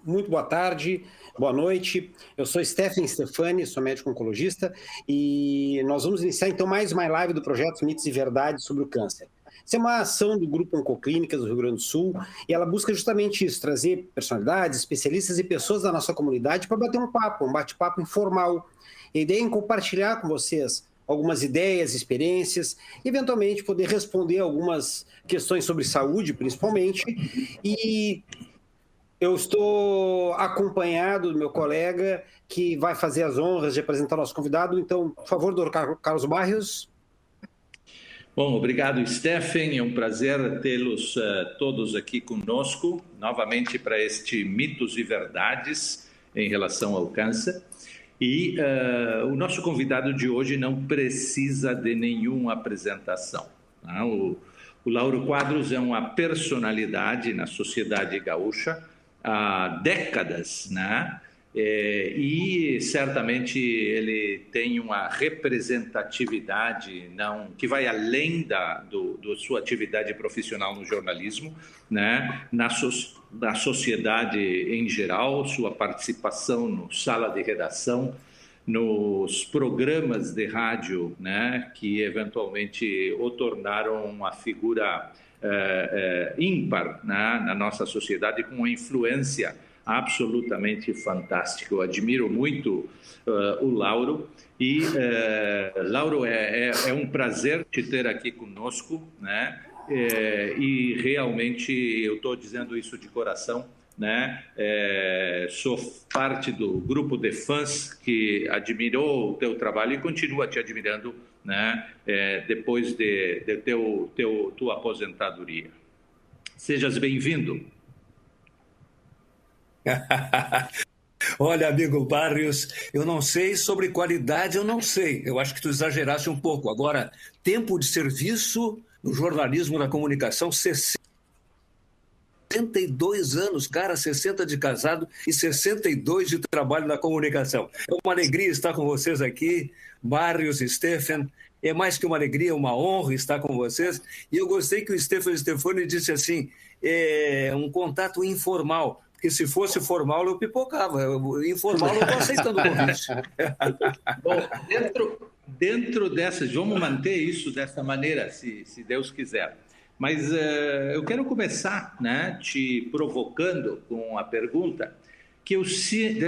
Muito boa tarde, boa noite. Eu sou Stephen Stefani, sou médico oncologista e nós vamos iniciar então mais uma live do projeto Mitos e Verdades sobre o Câncer. Essa é uma ação do Grupo Oncoclínicas do Rio Grande do Sul e ela busca justamente isso, trazer personalidades, especialistas e pessoas da nossa comunidade para bater um bate-papo informal. A ideia é compartilhar com vocês algumas ideias, experiências, e eventualmente poder responder algumas questões sobre saúde, principalmente, e eu estou acompanhado do meu colega que vai fazer as honras de apresentar nosso convidado. Então, por favor, Dr. Carlos Barrios. Bom, obrigado, Stephen. É um prazer tê-los todos aqui conosco, novamente para este Mitos e Verdades em relação ao câncer. E o nosso convidado de hoje não precisa de nenhuma apresentação. Tá? O Lauro Quadros é uma personalidade na sociedade gaúcha há décadas, né? E certamente ele tem uma representatividade que vai além da sua atividade profissional no jornalismo, né? Da sociedade em geral, sua participação no sala de redação, nos programas de rádio, né? Que eventualmente o tornaram uma figura ímpar, né? Na nossa sociedade, com uma influência absolutamente fantástico. Eu admiro muito o Lauro e, Lauro, é um prazer te ter aqui conosco, né? E realmente eu estou dizendo isso de coração, né? Sou parte do grupo de fãs que admirou o teu trabalho e continua te admirando, né? Depois de tua aposentadoria. Sejas bem-vindo. Olha, amigo Barrios, eu não sei sobre qualidade, eu não sei. Eu acho que tu exageraste um pouco. Agora, tempo de serviço no jornalismo, na comunicação, 62 anos, cara, 60 de casado e 62 de trabalho na comunicação. É uma alegria estar com vocês aqui, Barrios e Stephen. É mais que uma alegria, uma honra estar com vocês. E eu gostei que o Stephen Stefani disse assim, um contato informal. Porque se fosse formal, eu pipocava. Informal, eu estou aceitando o convite. Bom, dentro dessas, vamos manter isso dessa maneira, se Deus quiser. Mas eu quero começar, né, te provocando com a pergunta que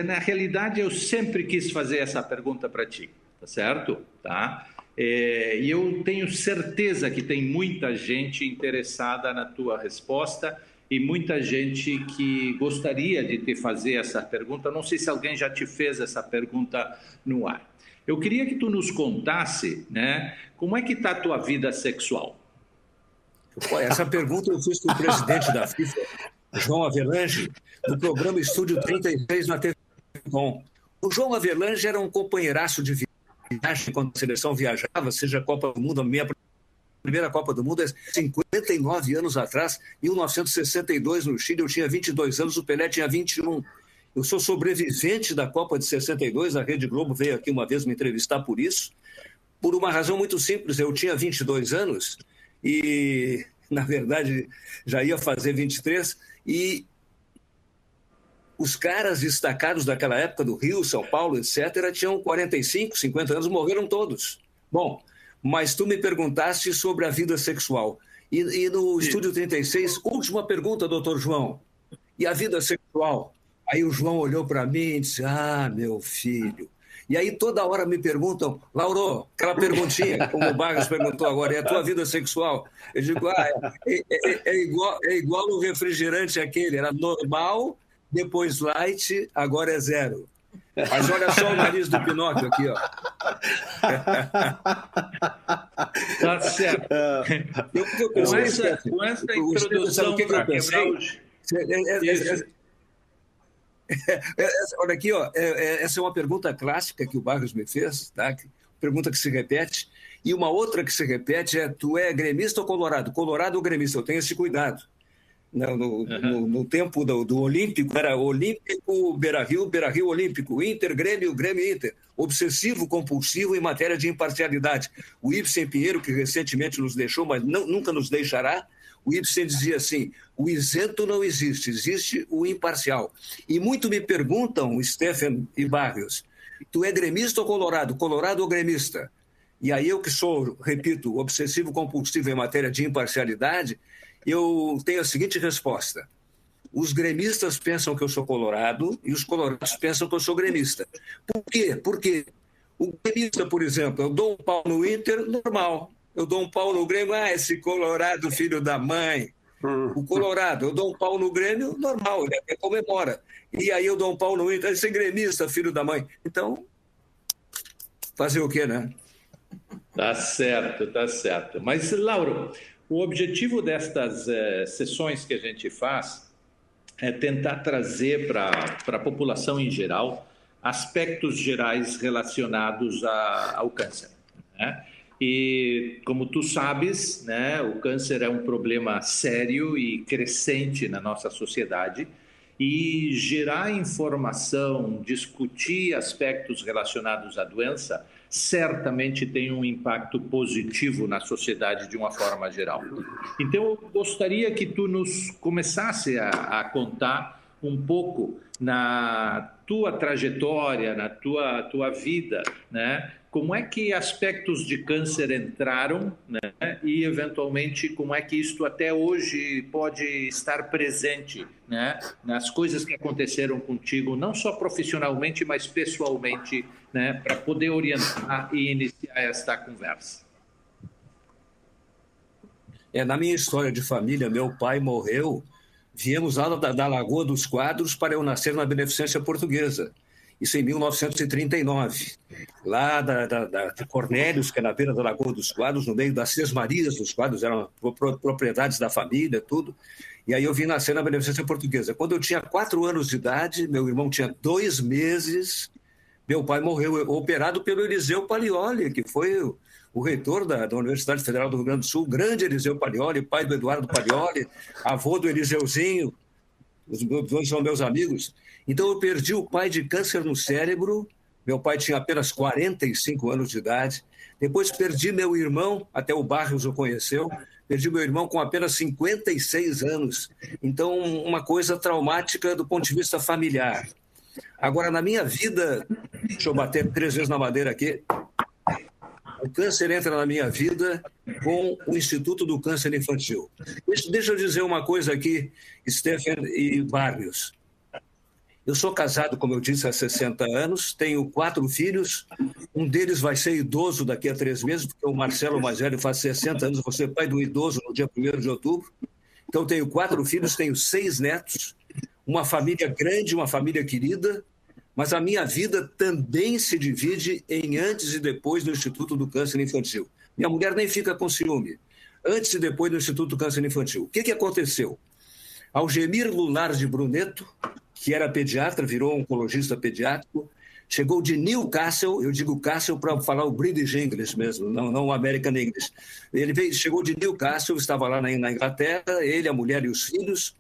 na realidade, eu sempre quis fazer essa pergunta para ti, tá certo? Tá? E eu tenho certeza que tem muita gente interessada na tua resposta e muita gente que gostaria de te fazer essa pergunta. Não sei se alguém já te fez essa pergunta no ar. Eu queria que tu nos contasse, né, como é que está a tua vida sexual? Essa pergunta eu fiz para o presidente da FIFA, João Avelange, no programa Estúdio 36 na TV Com. O João Avelange era um companheiraço de viagem quando a seleção viajava, seja a Copa do Mundo, a minha primeira Copa do Mundo é 59 anos atrás, 1962 no Chile, eu tinha 22 anos, o Pelé tinha 21. Eu sou sobrevivente da Copa de 62, a Rede Globo veio aqui uma vez me entrevistar por isso, por uma razão muito simples, eu tinha 22 anos e, na verdade, já ia fazer 23, e os caras destacados daquela época, do Rio, São Paulo, etc., tinham 45, 50 anos, morreram todos. Bom, mas tu me perguntaste sobre a vida sexual. E no Estúdio 36, última pergunta, doutor João. E a vida sexual? Aí o João olhou para mim e disse, meu filho. E aí toda hora me perguntam, Lauro, aquela perguntinha, como o Barros perguntou agora, é a tua vida sexual? Eu digo, é igual o refrigerante aquele, era normal, depois light, agora é zero. Mas olha só o nariz do Pinóquio aqui, ó. Tá certo. Com essa introdução para quebrar os... Olha aqui, ó, essa é uma pergunta clássica que o Barros me fez, tá? Pergunta que se repete. E uma outra que se repete é, tu é gremista ou colorado? Colorado ou gremista? Eu tenho esse cuidado. No tempo do Olímpico, era Olímpico, Beira-Rio, Beira-Rio Olímpico, Inter, Grêmio, Grêmio Inter. Obsessivo, compulsivo em matéria de imparcialidade. O Ibsen Pinheiro, que recentemente nos deixou, mas nunca nos deixará, O Ibsen dizia assim, o isento não existe, existe o imparcial. E muito me perguntam, Stephen e Barrios, tu é gremista ou colorado? Colorado ou gremista? E aí eu que sou, repito, obsessivo-compulsivo em matéria de imparcialidade, eu tenho a seguinte resposta. Os gremistas pensam que eu sou colorado e os colorados pensam que eu sou gremista. Por quê? Porque o gremista, por exemplo, eu dou um pau no Inter, normal. Eu dou um pau no Grêmio, esse colorado filho da mãe. O colorado, eu dou um pau no Grêmio, normal, ele até comemora. E aí eu dou um pau no Inter, esse gremista, filho da mãe. Então, fazer o quê, né? Tá certo, tá certo. Mas, Lauro, o objetivo destas sessões que a gente faz é tentar trazer para a população em geral aspectos gerais relacionados ao câncer, né? E, como tu sabes, né, o câncer é um problema sério e crescente na nossa sociedade e gerar informação, discutir aspectos relacionados à doença, certamente tem um impacto positivo na sociedade de uma forma geral. Então, eu gostaria que tu nos começasse a contar um pouco na tua trajetória, na tua vida, né? Como é que aspectos de câncer entraram, né? E, eventualmente, como é que isto até hoje pode estar presente, né? Nas coisas que aconteceram contigo, não só profissionalmente, mas pessoalmente, né? Para poder orientar e iniciar esta conversa. Na minha história de família, meu pai morreu, viemos lá da Lagoa dos Quadros para eu nascer na Beneficência Portuguesa. Isso em 1939. Lá de Cornélios, que é na beira da Lagoa dos Quadros, no meio das Sesmarias dos Quadros, eram propriedades da família, tudo. E aí eu vim nascer na Beneficência Portuguesa. Quando eu tinha 4 anos de idade, meu irmão tinha 2 meses, meu pai morreu operado pelo Eliseu Palioli, que foi o reitor da Universidade Federal do Rio Grande do Sul, grande Eliseu Palioli, pai do Eduardo Palioli, avô do Eliseuzinho, os dois são meus amigos. Então eu perdi o pai de câncer no cérebro, meu pai tinha apenas 45 anos de idade, depois perdi meu irmão, até o Barrios o conheceu, perdi meu irmão com apenas 56 anos, então uma coisa traumática do ponto de vista familiar. Agora, na minha vida, deixa eu bater 3 vezes na madeira aqui, o câncer entra na minha vida com o Instituto do Câncer Infantil. Deixa eu dizer uma coisa aqui, Stephen e Barrios. Eu sou casado, como eu disse, há 60 anos, tenho 4 filhos, um deles vai ser idoso daqui a 3 meses, porque o Marcelo mais velho faz 60 anos, vou ser pai do idoso no dia 1º de outubro. Então, tenho 4 filhos, tenho 6 netos, uma família grande, uma família querida, mas a minha vida também se divide em antes e depois do Instituto do Câncer Infantil. Minha mulher nem fica com ciúme. Antes e depois do Instituto do Câncer Infantil. O que aconteceu? Algemir Lunar de Bruneto, que era pediatra, virou oncologista pediátrico, chegou de Newcastle, eu digo Castle para falar o British English mesmo, não o American English. Chegou de Newcastle, estava lá na Inglaterra, ele, a mulher e os filhos.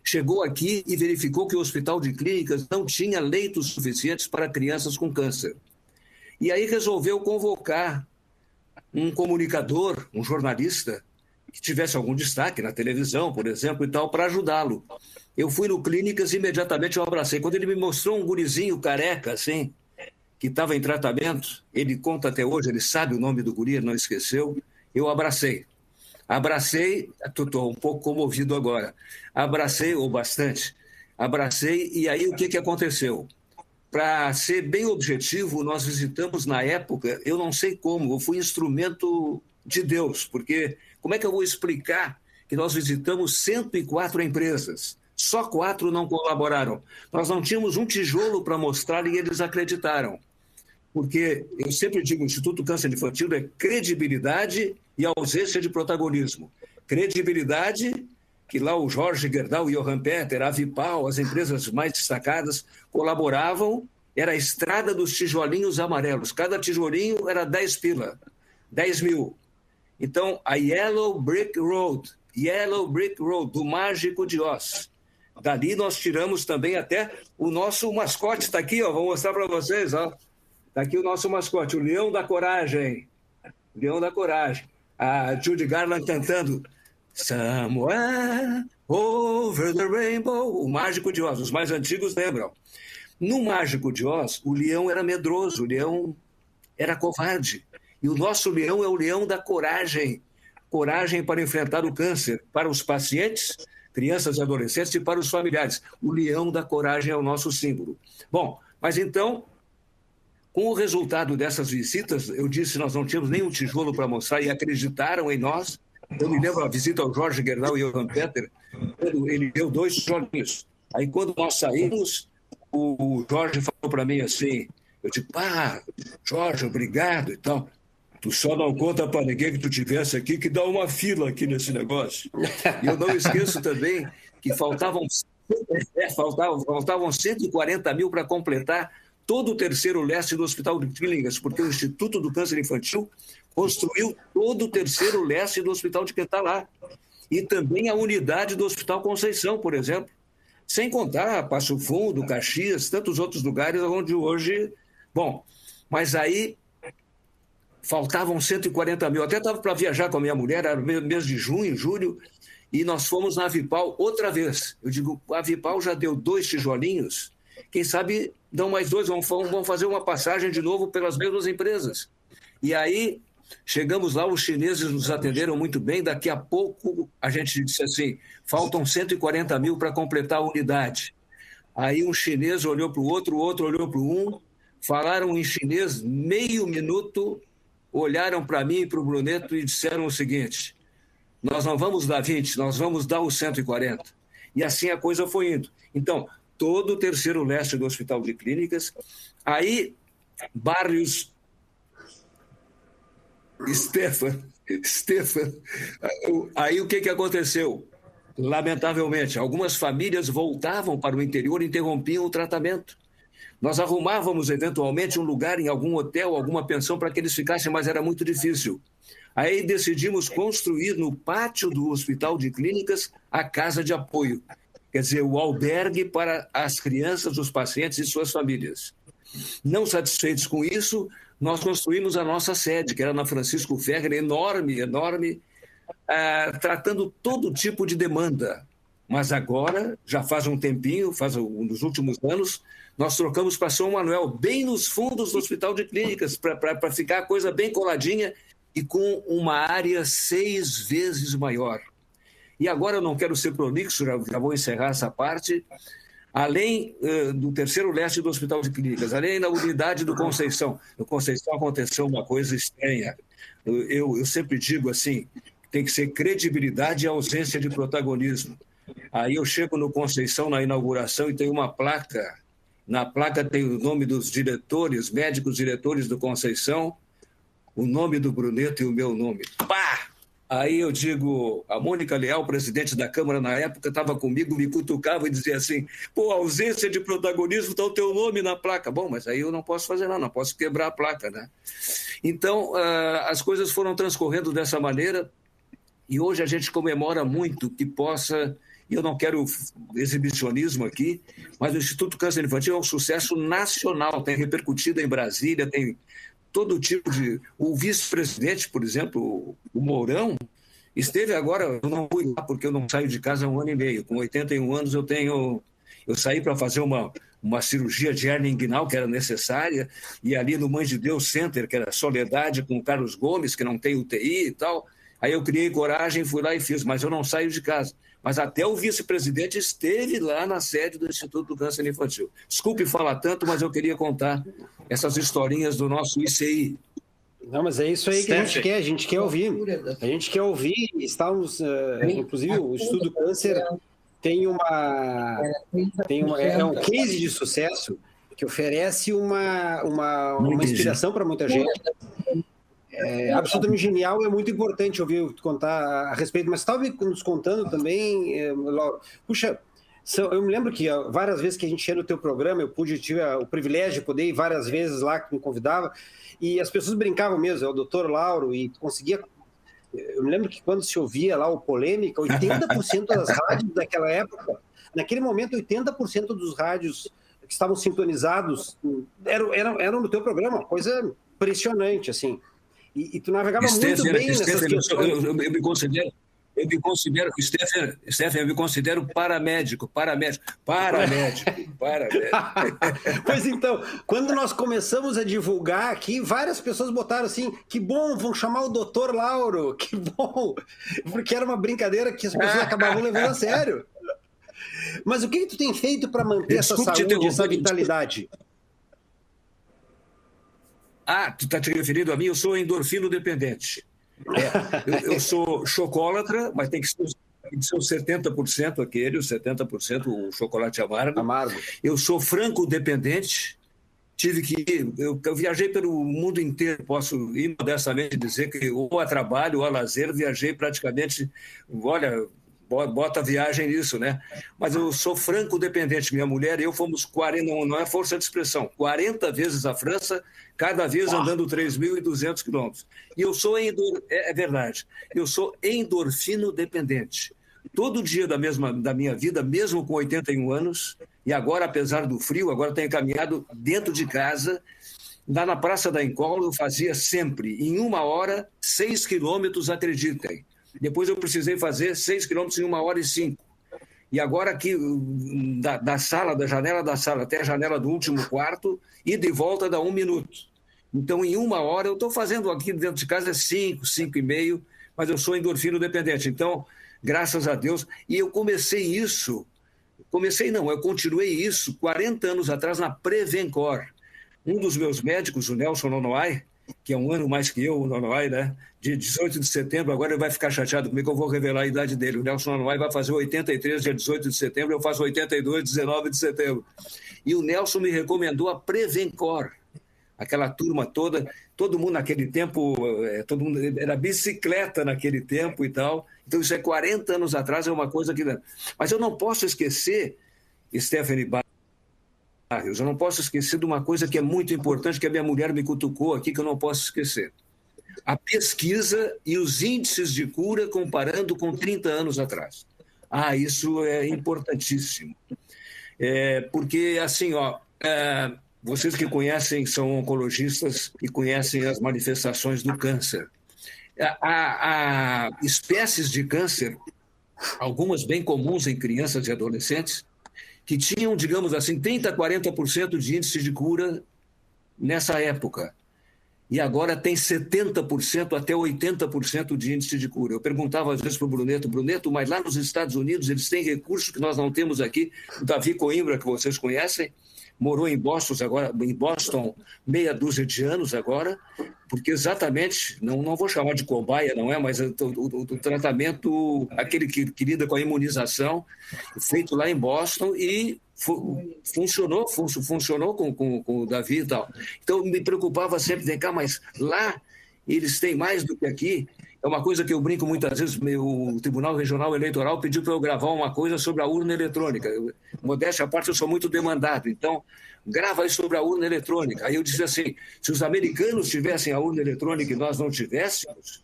Chegou aqui e verificou que o Hospital de Clínicas não tinha leitos suficientes para crianças com câncer. E aí resolveu convocar um comunicador, um jornalista, que tivesse algum destaque na televisão, por exemplo, e tal, para ajudá-lo. Eu fui no Clínicas e imediatamente eu abracei. Quando ele me mostrou um gurizinho careca, assim, que estava em tratamento, ele conta até hoje, ele sabe o nome do guri, ele não esqueceu, eu abracei. Estou um pouco comovido agora, abracei, ou bastante, abracei, e aí o que aconteceu? Para ser bem objetivo, nós visitamos na época, eu não sei como, eu fui instrumento de Deus, porque como é que eu vou explicar que nós visitamos 104 empresas? Só 4 não colaboraram. Nós não tínhamos um tijolo para mostrar e eles acreditaram. Porque eu sempre digo, o Instituto Câncer Infantil é credibilidade e ausência de protagonismo. Credibilidade, que lá o Jorge Gerdau, o Johan Peter, a Vipal, as empresas mais destacadas colaboravam, era a estrada dos tijolinhos amarelos. Cada tijolinho era 10 pila, 10 mil. Então, a Yellow Brick Road, do Mágico de Oz. Dali nós tiramos também até o nosso mascote, está aqui, ó, vou mostrar para vocês, ó. Está aqui o nosso mascote, o Leão da Coragem. Leão da Coragem. A Judy Garland cantando Somewhere over the rainbow. O Mágico de Oz, os mais antigos lembram. No Mágico de Oz, o leão era medroso, o leão era covarde. E o nosso leão é o leão da coragem. Coragem para enfrentar o câncer, para os pacientes, crianças e adolescentes, e para os familiares. O leão da coragem é o nosso símbolo. Bom, mas então, com o resultado dessas visitas, eu disse que nós não tínhamos nenhum tijolo para mostrar e acreditaram em nós. Eu me lembro a visita ao Jorge Gerdau e ao Johann Peter, quando ele deu 2 tijolinhos. Aí, quando nós saímos, o Jorge falou para mim assim, eu disse, Jorge, obrigado e tal. Tu só não conta para ninguém que tu tivesse aqui, que dá uma fila aqui nesse negócio. E eu não esqueço também que faltavam 140 mil para completar todo o terceiro leste do Hospital de Clínicas, porque o Instituto do Câncer Infantil construiu todo o terceiro leste do hospital de que está lá. E também a unidade do Hospital Conceição, por exemplo. Sem contar Passo Fundo, Caxias, tantos outros lugares onde hoje... Bom, mas aí faltavam 140 mil. Até estava para viajar com a minha mulher, era mês de junho, julho, e nós fomos na Avipal outra vez. Eu digo, a Avipal já deu 2 tijolinhos, quem sabe dão mais 2, vão fazer uma passagem de novo pelas mesmas empresas. E aí... Chegamos lá, os chineses nos atenderam muito bem, daqui a pouco a gente disse assim, faltam 140 mil para completar a unidade. Aí um chinês olhou para o outro olhou para um, falaram em chinês meio minuto, olharam para mim e para o Bruneto e disseram o seguinte, nós não vamos dar 20, nós vamos dar os 140. E assim a coisa foi indo. Então, todo o terceiro leste do Hospital de Clínicas, aí Barrios... Stefan, aí o que aconteceu? Lamentavelmente, algumas famílias voltavam para o interior e interrompiam o tratamento. Nós arrumávamos, eventualmente, um lugar em algum hotel, alguma pensão para que eles ficassem, mas era muito difícil. Aí decidimos construir no pátio do Hospital de Clínicas a casa de apoio, quer dizer, o albergue para as crianças, os pacientes e suas famílias. Não satisfeitos com isso, nós construímos a nossa sede, que era na Francisco Ferrer, enorme, tratando todo tipo de demanda. Mas agora, já faz um tempinho, nos últimos anos, nós trocamos para São Manuel, bem nos fundos do Hospital de Clínicas, para ficar a coisa bem coladinha e com uma área 6 vezes maior. E agora eu não quero ser prolixo, já vou encerrar essa parte. Além do terceiro leste do Hospital de Clínicas, além da unidade do Conceição. No Conceição aconteceu uma coisa estranha. Eu sempre digo assim, tem que ser credibilidade e ausência de protagonismo. Aí eu chego no Conceição, na inauguração, e tem uma placa. Na placa tem o nome dos diretores, médicos diretores do Conceição, o nome do Bruneto e o meu nome. Pá! Aí eu digo, a Mônica Leal, presidente da Câmara na época, estava comigo, me cutucava e dizia assim, ausência de protagonismo, está o teu nome na placa. Bom, mas aí eu não posso fazer nada, não posso quebrar a placa, né? Então, as coisas foram transcorrendo dessa maneira e hoje a gente comemora muito que possa, e eu não quero exibicionismo aqui, mas o Instituto Câncer Infantil é um sucesso nacional, tem repercutido em Brasília, tem... todo tipo de... O vice-presidente, por exemplo, o Mourão, esteve agora... Eu não fui lá porque eu não saio de casa há 1 ano e meio. Com 81 anos eu saí para fazer uma cirurgia de hernia inguinal que era necessária, e ali no Mãe de Deus Center, que era Soledade, com o Carlos Gomes, que não tem UTI e tal. Aí eu criei coragem, fui lá e fiz, mas eu não saio de casa. Mas até o vice-presidente esteve lá na sede do Instituto do Câncer Infantil. Desculpe falar tanto, mas eu queria contar essas historinhas do nosso ICI. Não, mas é isso aí que a gente quer ouvir. A gente quer ouvir, estamos, inclusive o Estudo do Câncer é um case de sucesso que oferece uma inspiração para muita gente. É absolutamente genial, é muito importante ouvir contar a respeito, mas estava nos contando também, Lauro, puxa, eu me lembro que várias vezes que a gente ia no teu programa, tive o privilégio de poder ir várias vezes lá que me convidava, e as pessoas brincavam mesmo, é o doutor Lauro, e conseguia... Eu me lembro que quando se ouvia lá o Polêmica, 80% das rádios daquela época, naquele momento 80% dos rádios que estavam sintonizados eram no teu programa, uma coisa impressionante, assim. E tu navegava muito bem nessas questões. Eu me considero, Stephen, eu me considero paramédico. Pois então, quando nós começamos a divulgar aqui, várias pessoas botaram assim, que bom, vão chamar o doutor Lauro, que bom, porque era uma brincadeira que as pessoas acabavam levando a sério. Mas o que tu tem feito para manter essa saúde, essa vitalidade? Tu está te referindo a mim? Eu sou endorfino dependente. Eu sou chocolatra, mas tem que ser os 70% aquele, os 70% o chocolate amargo. Eu sou franco dependente. Eu viajei pelo mundo inteiro, posso imodestamente dizer que ou a trabalho ou a lazer, viajei praticamente, olha, bota a viagem nisso, né? Mas eu sou franco dependente. Minha mulher e eu fomos 40, não é força de expressão, 40 vezes a França, cada vez andando 3.200 quilômetros. E eu sou, é verdade, eu sou endorfino dependente. Todo dia da minha vida, mesmo com 81 anos, e agora, apesar do frio, agora tenho caminhado dentro de casa, lá na Praça da Encola, eu fazia sempre, em 1 hora, 6 quilômetros, acreditem. Depois eu precisei fazer 6 quilômetros em 1 hora e 5. E agora aqui, da janela da sala até a janela do último quarto, ida e volta dá 1 minuto. Então, em 1 hora, eu estou fazendo aqui dentro de casa 5, 5,5, mas eu sou endorfino dependente. Então, graças a Deus. E eu eu continuei isso 40 anos atrás na Prevencor. Um dos meus médicos, o Nelson Nonoai, que é 1 ano mais que eu, o Nonoai, né? De 18 de setembro, agora ele vai ficar chateado comigo que eu vou revelar a idade dele. O Nelson Nonoai vai fazer 83, dia 18 de setembro, eu faço 82, 19 de setembro. E o Nelson me recomendou a Prevencor. Aquela turma toda, todo mundo naquele tempo, todo mundo era bicicleta naquele tempo e tal. Então isso é 40 anos atrás, é uma coisa que... Mas eu não posso esquecer, Stephanie Barrios, eu não posso esquecer de uma coisa que é muito importante, que a minha mulher me cutucou aqui, que eu não posso esquecer. A pesquisa e os índices de cura comparando com 30 anos atrás. Isso é importantíssimo. Porque, assim, vocês que conhecem, são oncologistas e conhecem as manifestações do câncer. Há espécies de câncer, algumas bem comuns em crianças e adolescentes, que tinham, digamos assim, 30% a 40% de índice de cura nessa época. E agora tem 70% até 80% de índice de cura. Eu perguntava às vezes para o Bruneto, mas lá nos Estados Unidos eles têm recursos que nós não temos aqui. O Davi Coimbra, que vocês conhecem, morou em Boston meia dúzia de anos agora, porque exatamente, não vou chamar de cobaia, não é, mas o tratamento, aquele que lida com a imunização, feito lá em Boston e funcionou com o Davi e tal. Então, me preocupava sempre, vem cá, mas lá eles têm mais do que aqui. É uma coisa que eu brinco muitas vezes, o Tribunal Regional Eleitoral pediu para eu gravar uma coisa sobre a urna eletrônica. Modéstia à parte, eu sou muito demandado, então grava aí sobre a urna eletrônica. Aí eu disse assim, se os americanos tivessem a urna eletrônica e nós não tivéssemos,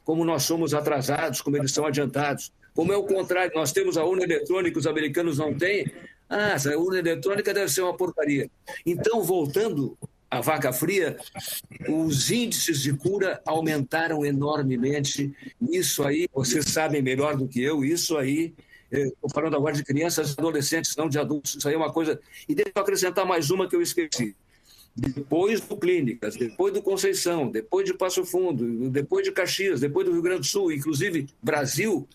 como nós somos atrasados, como eles são adiantados. Como é o contrário, nós temos a urna eletrônica e os americanos não têm, essa urna eletrônica deve ser uma porcaria. Então, voltando à vaca fria, os índices de cura aumentaram enormemente. Isso aí, vocês sabem melhor do que eu, isso aí, estou falando agora de crianças e adolescentes, não de adultos, isso aí é uma coisa... E deixa eu acrescentar mais uma que eu esqueci. Depois do Clínicas, depois do Conceição, depois de Passo Fundo, depois de Caxias, depois do Rio Grande do Sul, inclusive Brasil,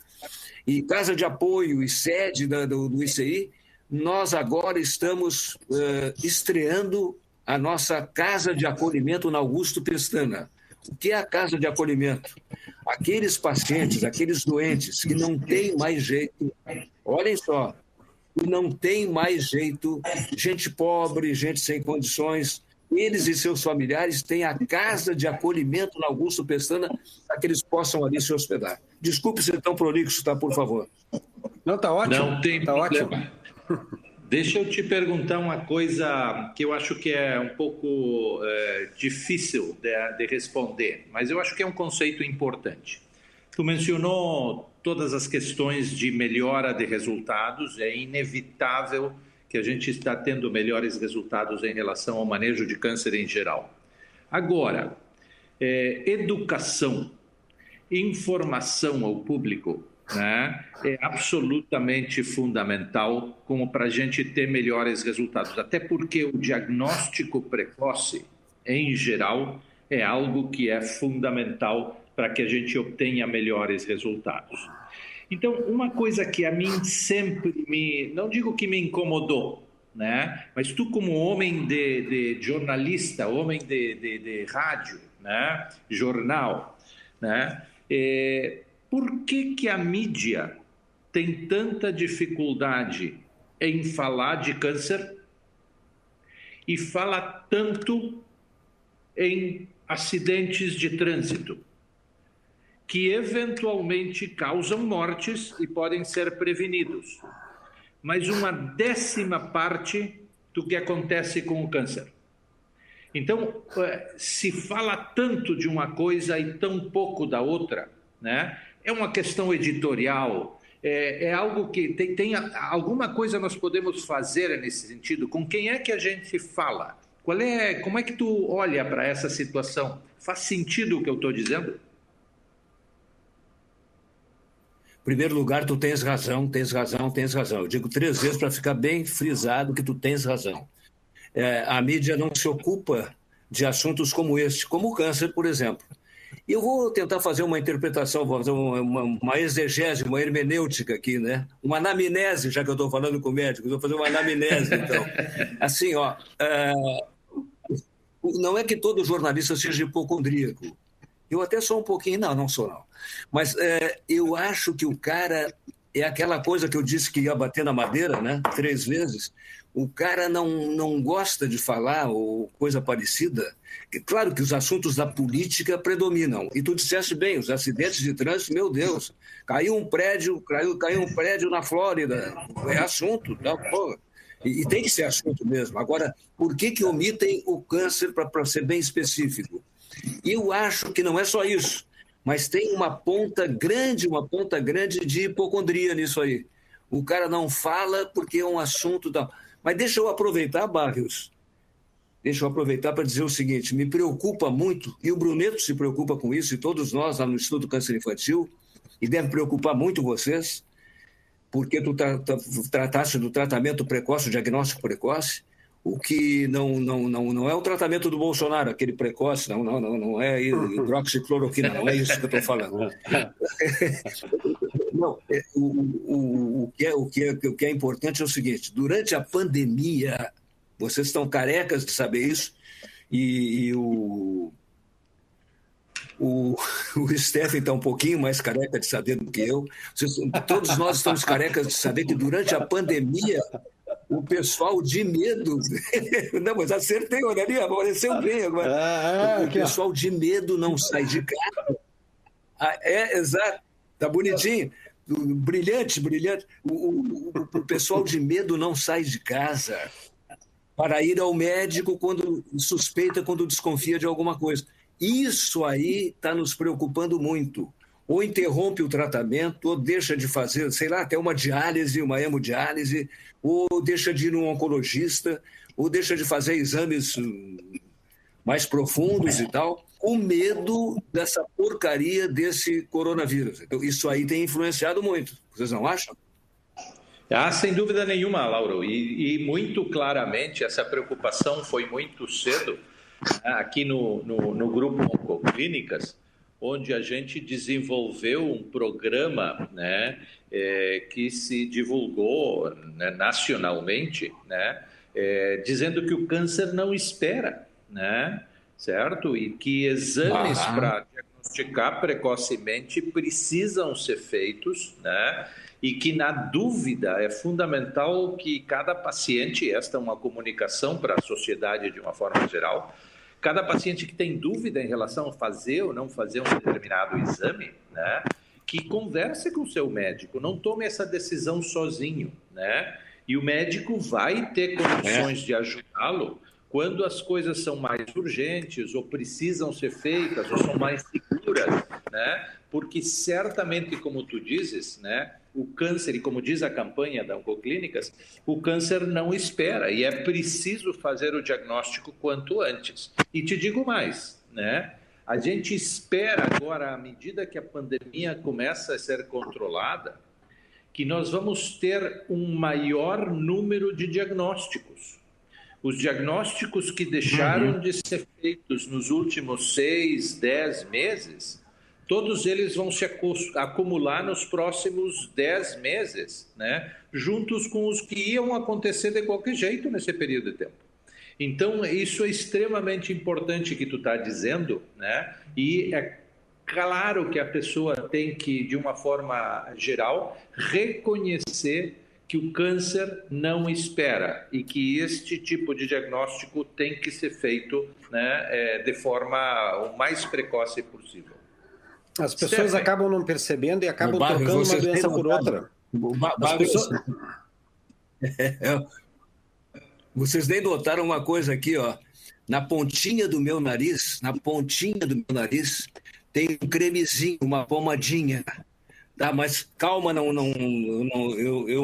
e casa de apoio e sede do ICI, nós agora estamos estreando a nossa casa de acolhimento na Augusto Pestana. O que é a casa de acolhimento? Aqueles pacientes, aqueles doentes que não têm mais jeito, olhem só, que não tem mais jeito, gente pobre, gente sem condições, eles e seus familiares têm a casa de acolhimento na Augusto Pestana para que eles possam ali se hospedar. Desculpe ser tão prolixo, tá, por favor. Não, tá ótimo. Não tem problema. Deixa eu te perguntar uma coisa que eu acho que é um pouco difícil de responder, mas eu acho que é um conceito importante. Tu mencionou todas as questões de melhora de resultados, é inevitável que a gente está tendo melhores resultados em relação ao manejo de câncer em geral. Agora, educação. informação ao público, né, é absolutamente fundamental como para a gente ter melhores resultados. Até porque o diagnóstico precoce, em geral, é algo que é fundamental para que a gente obtenha melhores resultados. Então, uma coisa que a mim sempre não digo que me incomodou, né, mas tu como homem de jornalista, homem de rádio, né, jornal, né, por que a mídia tem tanta dificuldade em falar de câncer e fala tanto em acidentes de trânsito, que eventualmente causam mortes e podem ser prevenidos, mas 1/10 parte do que acontece com o câncer? Então, se fala tanto de uma coisa e tão pouco da outra, né? É uma questão editorial, é algo que tem alguma coisa nós podemos fazer nesse sentido. Com quem é que a gente fala? Como é que tu olha para essa situação? Faz sentido o que eu estou dizendo? Em primeiro lugar, tu tens razão. Eu digo 3 vezes para ficar bem frisado que tu tens razão. A mídia não se ocupa de assuntos como este, como o câncer, por exemplo. E eu vou tentar fazer uma interpretação, vou fazer uma exegese, uma hermenêutica aqui, né? Uma anamnese, já que eu estou falando com médicos, vou fazer uma anamnese, então. Assim, não é que todo jornalista seja hipocondríaco. Eu até sou um pouquinho, não sou não. Mas eu acho que o cara é aquela coisa que eu disse que ia bater na madeira, né? 3 vezes. O cara não gosta de falar ou coisa parecida. Claro que os assuntos da política predominam. E tu disseste bem, os acidentes de trânsito, meu Deus, caiu um prédio na Flórida. É assunto, tá? Porra. E tem que ser assunto mesmo. Agora, por que omitem o câncer, para ser bem específico? Eu acho que não é só isso, mas tem uma ponta grande de hipocondria nisso aí. O cara não fala porque é um assunto... Mas deixa eu aproveitar, Barrios, para dizer o seguinte, me preocupa muito, e o Bruneto se preocupa com isso, e todos nós lá no Instituto Câncer Infantil, e deve preocupar muito vocês, porque tu trataste do tratamento precoce, o diagnóstico precoce, o que não é o tratamento do Bolsonaro, aquele precoce, não é hidroxicloroquina, não é isso que eu estou falando. Não, o que é importante é o seguinte, durante a pandemia, vocês estão carecas de saber isso, e o Stephen está um pouquinho mais careca de saber do que eu. Todos nós estamos carecas de saber que durante a pandemia o pessoal de medo... Não, mas acertei, olha ali, apareceu bem agora. O pessoal de medo não sai de casa. Exato, tá bonitinho. Brilhante. O pessoal de medo não sai de casa para ir ao médico quando suspeita, quando desconfia de alguma coisa. Isso aí está nos preocupando muito. Ou interrompe o tratamento, ou deixa de fazer, sei lá, até uma diálise, uma hemodiálise, ou deixa de ir num oncologista, ou deixa de fazer exames mais profundos e tal, com medo dessa porcaria desse coronavírus. Então, isso aí tem influenciado muito. Vocês não acham? Sem dúvida nenhuma, Lauro. E muito claramente essa preocupação foi muito cedo aqui no Grupo Oncoclínicas, onde a gente desenvolveu um programa, né, que se divulgou, né, nacionalmente, né, dizendo que o câncer não espera, né, certo? E que exames para diagnosticar precocemente precisam ser feitos, né? E que, na dúvida, é fundamental que cada paciente, esta é uma comunicação para a sociedade de uma forma geral, cada paciente que tem dúvida em relação a fazer ou não fazer um determinado exame, né, que converse com o seu médico, não tome essa decisão sozinho, né? E o médico vai ter condições de ajudá-lo quando as coisas são mais urgentes ou precisam ser feitas ou são mais seguras, né? Porque certamente, como tu dizes, né, o câncer, e como diz a campanha da Oncoclínicas, o câncer não espera e é preciso fazer o diagnóstico quanto antes. E te digo mais, né? A gente espera agora, à medida que a pandemia começa a ser controlada, que nós vamos ter um maior número de diagnósticos. Os diagnósticos que deixaram de ser feitos nos últimos 6, 10 meses, todos eles vão se acumular nos próximos 10 meses, né? Juntos com os que iam acontecer de qualquer jeito nesse período de tempo. Então, isso é extremamente importante que tu está dizendo, né? E é claro que a pessoa tem que, de uma forma geral, reconhecer que o câncer não espera e que este tipo de diagnóstico tem que ser feito, né, de forma o mais precoce possível. As pessoas acabam não percebendo e acabam trocando uma doença por outra. As pessoas... Vocês nem notaram uma coisa aqui, ó. Na pontinha do meu nariz, tem um cremezinho, uma pomadinha. Tá, mas calma, eu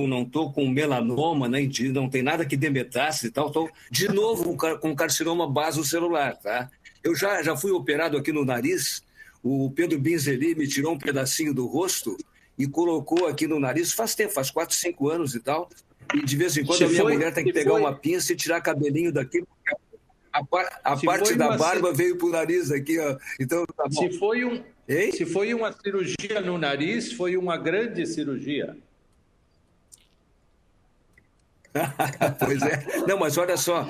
não estou com melanoma, nem não tem nada que demetasse e tal. Estou de novo com carcinoma basocelular, tá? Eu já fui operado aqui no nariz. O Pedro Binzeli me tirou um pedacinho do rosto e colocou aqui no nariz faz tempo, faz 4, 5 anos e tal. E de vez em quando a minha mulher tem que pegar uma pinça e tirar cabelinho daqui. A parte da barba veio para o nariz aqui, ó. Então, tá bom. Se foi uma cirurgia no nariz, foi uma grande cirurgia. Pois é. Não, mas olha só.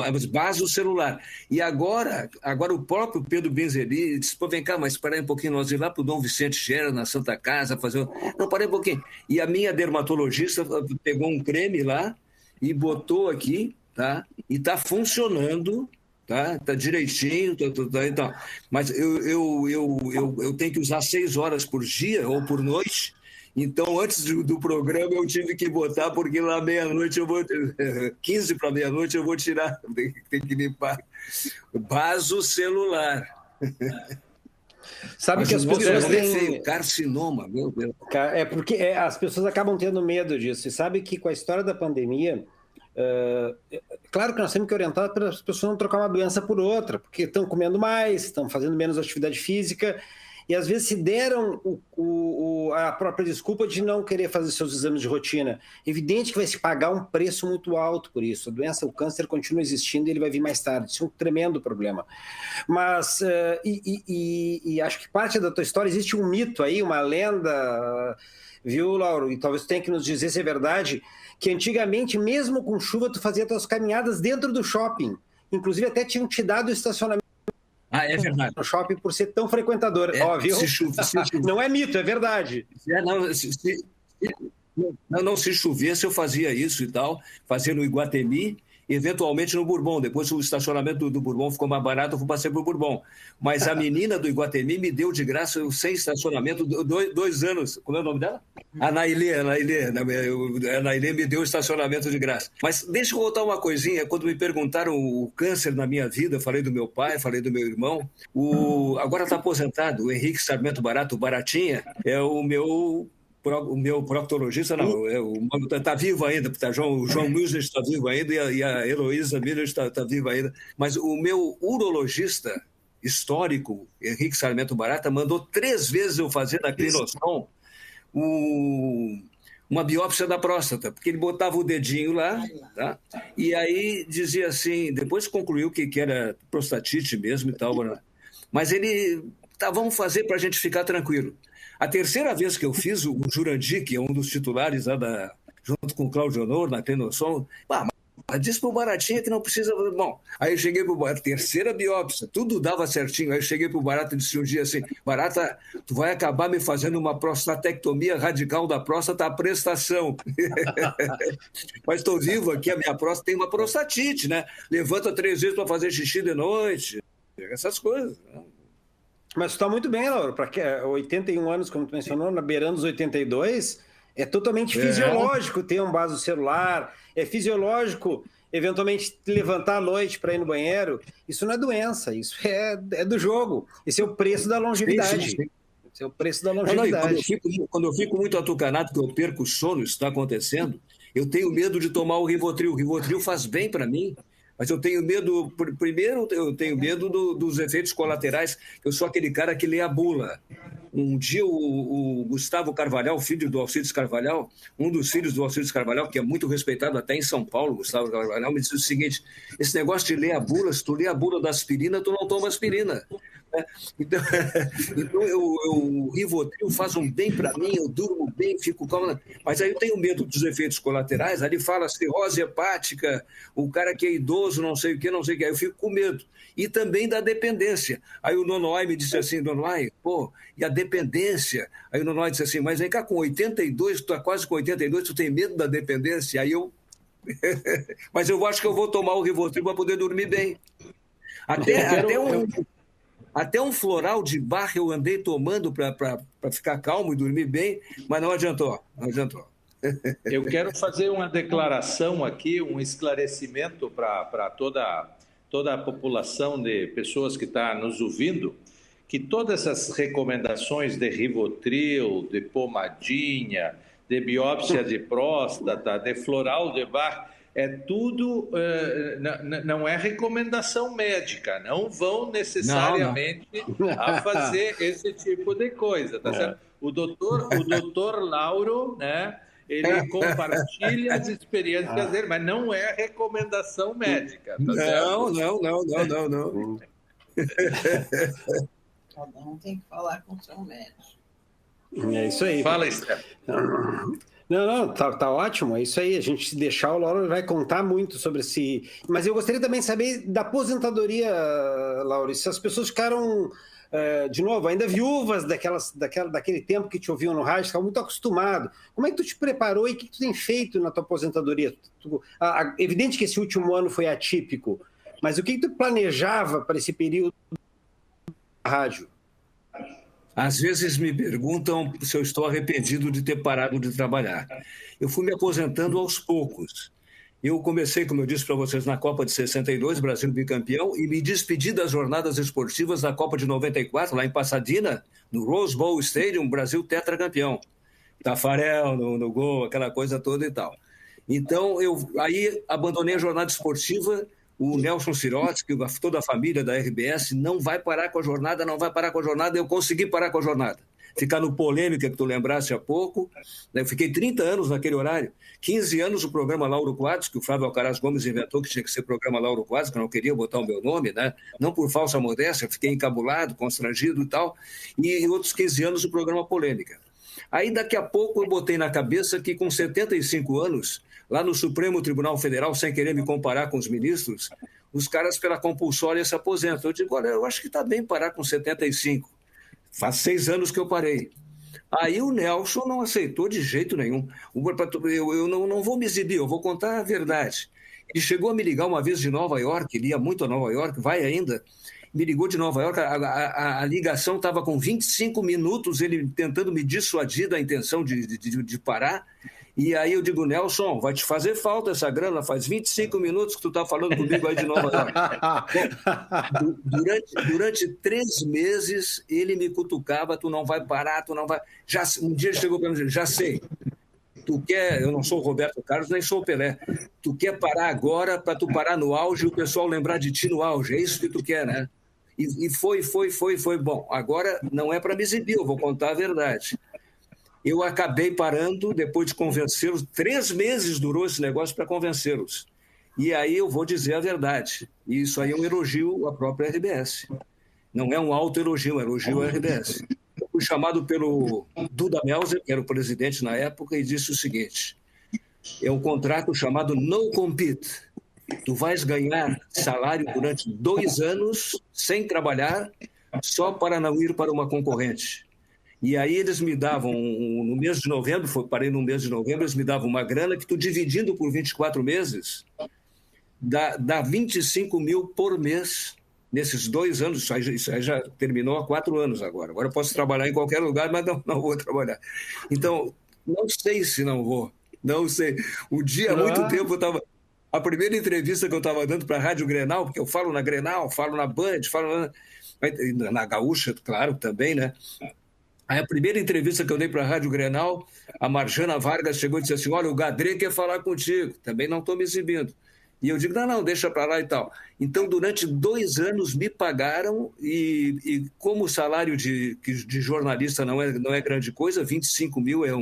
Mas basocelular. E agora o próprio Pedro Binzeli disse, pô, vem cá, mas espera aí um pouquinho, nós ir lá para o Dom Vicente Gera, na Santa Casa, fazer... Não, parei um pouquinho. E a minha dermatologista pegou um creme lá e botou aqui, tá? E está funcionando, tá direitinho, então. Mas eu tenho que usar 6 horas por dia ou por noite. Então, antes do programa, eu tive que botar, porque lá meia-noite eu vou... 15 para meia-noite eu vou tirar, tem que limpar. Basocelular. Sabe que as pessoas têm... Carcinoma, meu Deus. É porque as pessoas acabam tendo medo disso. E sabe que com a história da pandemia... claro que nós temos que orientar para as pessoas não trocar uma doença por outra, porque estão comendo mais, estão fazendo menos atividade física e às vezes se deram a própria desculpa de não querer fazer seus exames de rotina. Evidente que vai se pagar um preço muito alto por isso. A doença, o câncer continua existindo e ele vai vir mais tarde. Isso é um tremendo problema. Mas, acho que parte da tua história, existe um mito aí, uma lenda, viu, Lauro? E talvez tu tenha que nos dizer se é verdade, que antigamente, mesmo com chuva, tu fazia tuas caminhadas dentro do shopping. Inclusive, até tinham te dado o estacionamento é verdade. No shopping por ser tão frequentador. Óbvio. Não é mito, é verdade. Se chovesse, eu fazia isso e tal. Fazia no Iguatemi, eventualmente no Bourbon. Depois o estacionamento do Bourbon ficou mais barato, eu passei para o Bourbon. Mas a menina do Iguatemi me deu de graça, sem estacionamento, 2 anos. Como é o nome dela? A Nailê me deu estacionamento de graça. Mas deixa eu voltar uma coisinha. Quando me perguntaram o câncer na minha vida, falei do meu pai, falei do meu irmão. Agora está aposentado, o Henrique Sarmento Barato, Baratinha, é o meu proctologista, não, está vivo ainda, o João Mills está vivo ainda e a Heloísa Miller está viva ainda. Mas o meu urologista histórico, Henrique Sarmento Barata, mandou 3 vezes eu fazer na Clinosol uma biópsia da próstata, porque ele botava o dedinho lá, tá? E aí dizia assim, depois concluiu que era prostatite mesmo e tal, mas ele, vamos fazer para a gente ficar tranquilo. A terceira vez que eu fiz, o Jurandir, que é um dos titulares lá junto com o Cláudio Honor, na Clinosol, disse para o Baratinha que não precisa... Bom, aí eu cheguei para o Barata, terceira biópsia, tudo dava certinho. Aí eu cheguei para o Barata e disse um dia assim, Barata, tu vai acabar me fazendo uma prostatectomia radical da próstata à prestação. Mas estou vivo aqui, a minha próstata tem uma prostatite, né? Levanta 3 vezes para fazer xixi de noite, essas coisas, né? Mas tu está muito bem, Lauro, para 81 anos, como tu mencionou, beirando os 82, é totalmente fisiológico ter um basocelular, é fisiológico, eventualmente, levantar à noite para ir no banheiro. Isso não é doença, isso é do jogo. Esse é o preço da longevidade. Sim. Esse é o preço da longevidade. Quando eu fico muito atucanado, que eu perco o sono, isso está acontecendo, eu tenho medo de tomar o Rivotril. O Rivotril faz bem para mim. Mas eu tenho medo, primeiro, eu tenho medo dos efeitos colaterais. Eu sou aquele cara que lê a bula. Um dia o Gustavo Carvalhal, filho do Alcides Carvalhal, um dos filhos do Alcides Carvalhal, que é muito respeitado até em São Paulo, Gustavo Carvalhal, me disse o seguinte: esse negócio de ler a bula, se tu lê a bula da aspirina, tu não toma aspirina. Então o Rivotril faz um bem para mim, eu durmo bem, fico calmo. Mas aí eu tenho medo dos efeitos colaterais. Ali fala cirrose hepática, o cara que é idoso, não sei o que. Aí eu fico com medo. E também da dependência. Aí o Nonoai me disse assim: Nonoai, e a dependência? Aí o Nonoai disse assim: mas vem cá, com 82, tu tá quase com 82, tu tem medo da dependência? Aí eu... Mas eu acho que eu vou tomar o Rivotril para poder dormir bem. Até um floral de Bach eu andei tomando para ficar calmo e dormir bem, mas não adiantou. Eu quero fazer uma declaração aqui, um esclarecimento para toda a população de pessoas que está nos ouvindo, que todas essas recomendações de Rivotril, de pomadinha, de biópsia de próstata, de floral de Bach, é tudo, não é recomendação médica, não vão necessariamente a fazer esse tipo de coisa, tá certo? O doutor Lauro, né, ele compartilha as experiências dele, mas não é recomendação médica, tá certo? Não. Cada um tem que falar com o seu médico. É isso aí. Fala, Esther. Não, tá ótimo, é isso aí. A gente, se deixar, o Lauro vai contar muito sobre esse... Mas eu gostaria também de saber da aposentadoria, Lauro, se as pessoas ficaram, de novo, ainda viúvas daquele tempo que te ouviam no rádio, estavam muito acostumados. Como é que tu te preparou e o que tu tem feito na tua aposentadoria? Evidente que esse último ano foi atípico, mas o que tu planejava para esse período da rádio? Às vezes me perguntam se eu estou arrependido de ter parado de trabalhar. Eu fui me aposentando aos poucos. Eu comecei, como eu disse para vocês, na Copa de 62, Brasil bicampeão, e me despedi das jornadas esportivas da Copa de 94, lá em Pasadena, no Rose Bowl Stadium, Brasil tetracampeão. Tafarel no gol, aquela coisa toda e tal. Então, eu aí abandonei a jornada esportiva. O Nelson Sirotsky, toda a família da RBS, não vai parar com a jornada. Eu consegui parar com a jornada. Ficar no Polêmica, que tu lembraste há pouco. Eu fiquei 30 anos naquele horário. 15 anos o programa Lauro Quadros, que o Flávio Alcaraz Gomes inventou que tinha que ser programa Lauro Quadros, que eu não queria botar o meu nome, né? Não por falsa modéstia, fiquei encabulado, constrangido e tal. E outros 15 anos o programa Polêmica. Aí, daqui a pouco, eu botei na cabeça que, com 75 anos, lá no Supremo Tribunal Federal, sem querer me comparar com os ministros, os caras, pela compulsória, se aposentam. Eu digo: olha, eu acho que está bem parar com 75. Faz 6 anos que eu parei. Aí o Nelson não aceitou de jeito nenhum. Eu não vou me exibir, eu vou contar a verdade. Ele chegou a me ligar uma vez de Nova York, ele ia muito a Nova York, vai ainda. Me ligou de Nova York, a ligação estava com 25 minutos, ele tentando me dissuadir da intenção de parar. E aí eu digo: Nelson, vai te fazer falta essa grana, faz 25 minutos que tu está falando comigo aí de Nova York. Durante 3 meses ele me cutucava: tu não vai parar, tu não vai... Um dia ele chegou para mim e disse: já sei, tu quer... Eu não sou o Roberto Carlos, nem sou o Pelé. Tu quer parar agora para tu parar no auge e o pessoal lembrar de ti no auge. É isso que tu quer, né? E foi. Bom, agora não é para me exibir, eu vou contar a verdade. Eu acabei parando depois de convencê-los. 3 meses durou esse negócio para convencê-los. E aí eu vou dizer a verdade. E isso aí é um elogio à própria RBS. Não é um auto-elogio, é um elogio à RBS. Eu fui chamado pelo Duda Melzer, que era o presidente na época, e disse o seguinte: é um contrato chamado No Compete. Tu vais ganhar salário durante 2 anos sem trabalhar, só para não ir para uma concorrente. E aí eles me davam, no mês de novembro, parei no mês de novembro, eles me davam uma grana que tu, dividindo por 24 meses, dá 25 mil por mês nesses 2 anos. Isso aí já terminou há 4 anos agora. Agora eu posso trabalhar em qualquer lugar, mas não vou trabalhar. Então, não sei se não vou. Não sei. Um dia, há muito tempo, eu estava... A primeira entrevista que eu estava dando para a Rádio Grenal, porque eu falo na Grenal, falo na Band, falo na Gaúcha, claro, também, né? Aí a primeira entrevista que eu dei para a Rádio Grenal, a Marjana Vargas chegou e disse assim: olha, o Gadré quer falar contigo. Também não estou me exibindo. E eu digo, não, deixa para lá e tal. Então, durante 2 anos me pagaram e como o salário de jornalista não é grande coisa, 25 mil é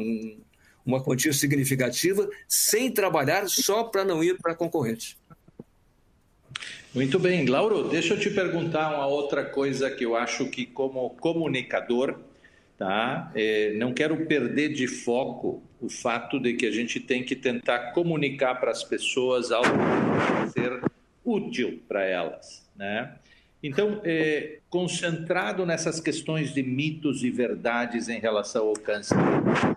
uma quantia significativa, sem trabalhar, só para não ir para concorrente. Muito bem. Lauro, deixa eu te perguntar uma outra coisa que eu acho que como comunicador, tá? Não quero perder de foco o fato de que a gente tem que tentar comunicar para as pessoas algo que vai ser útil para elas, né? Então, concentrado nessas questões de mitos e verdades em relação ao câncer,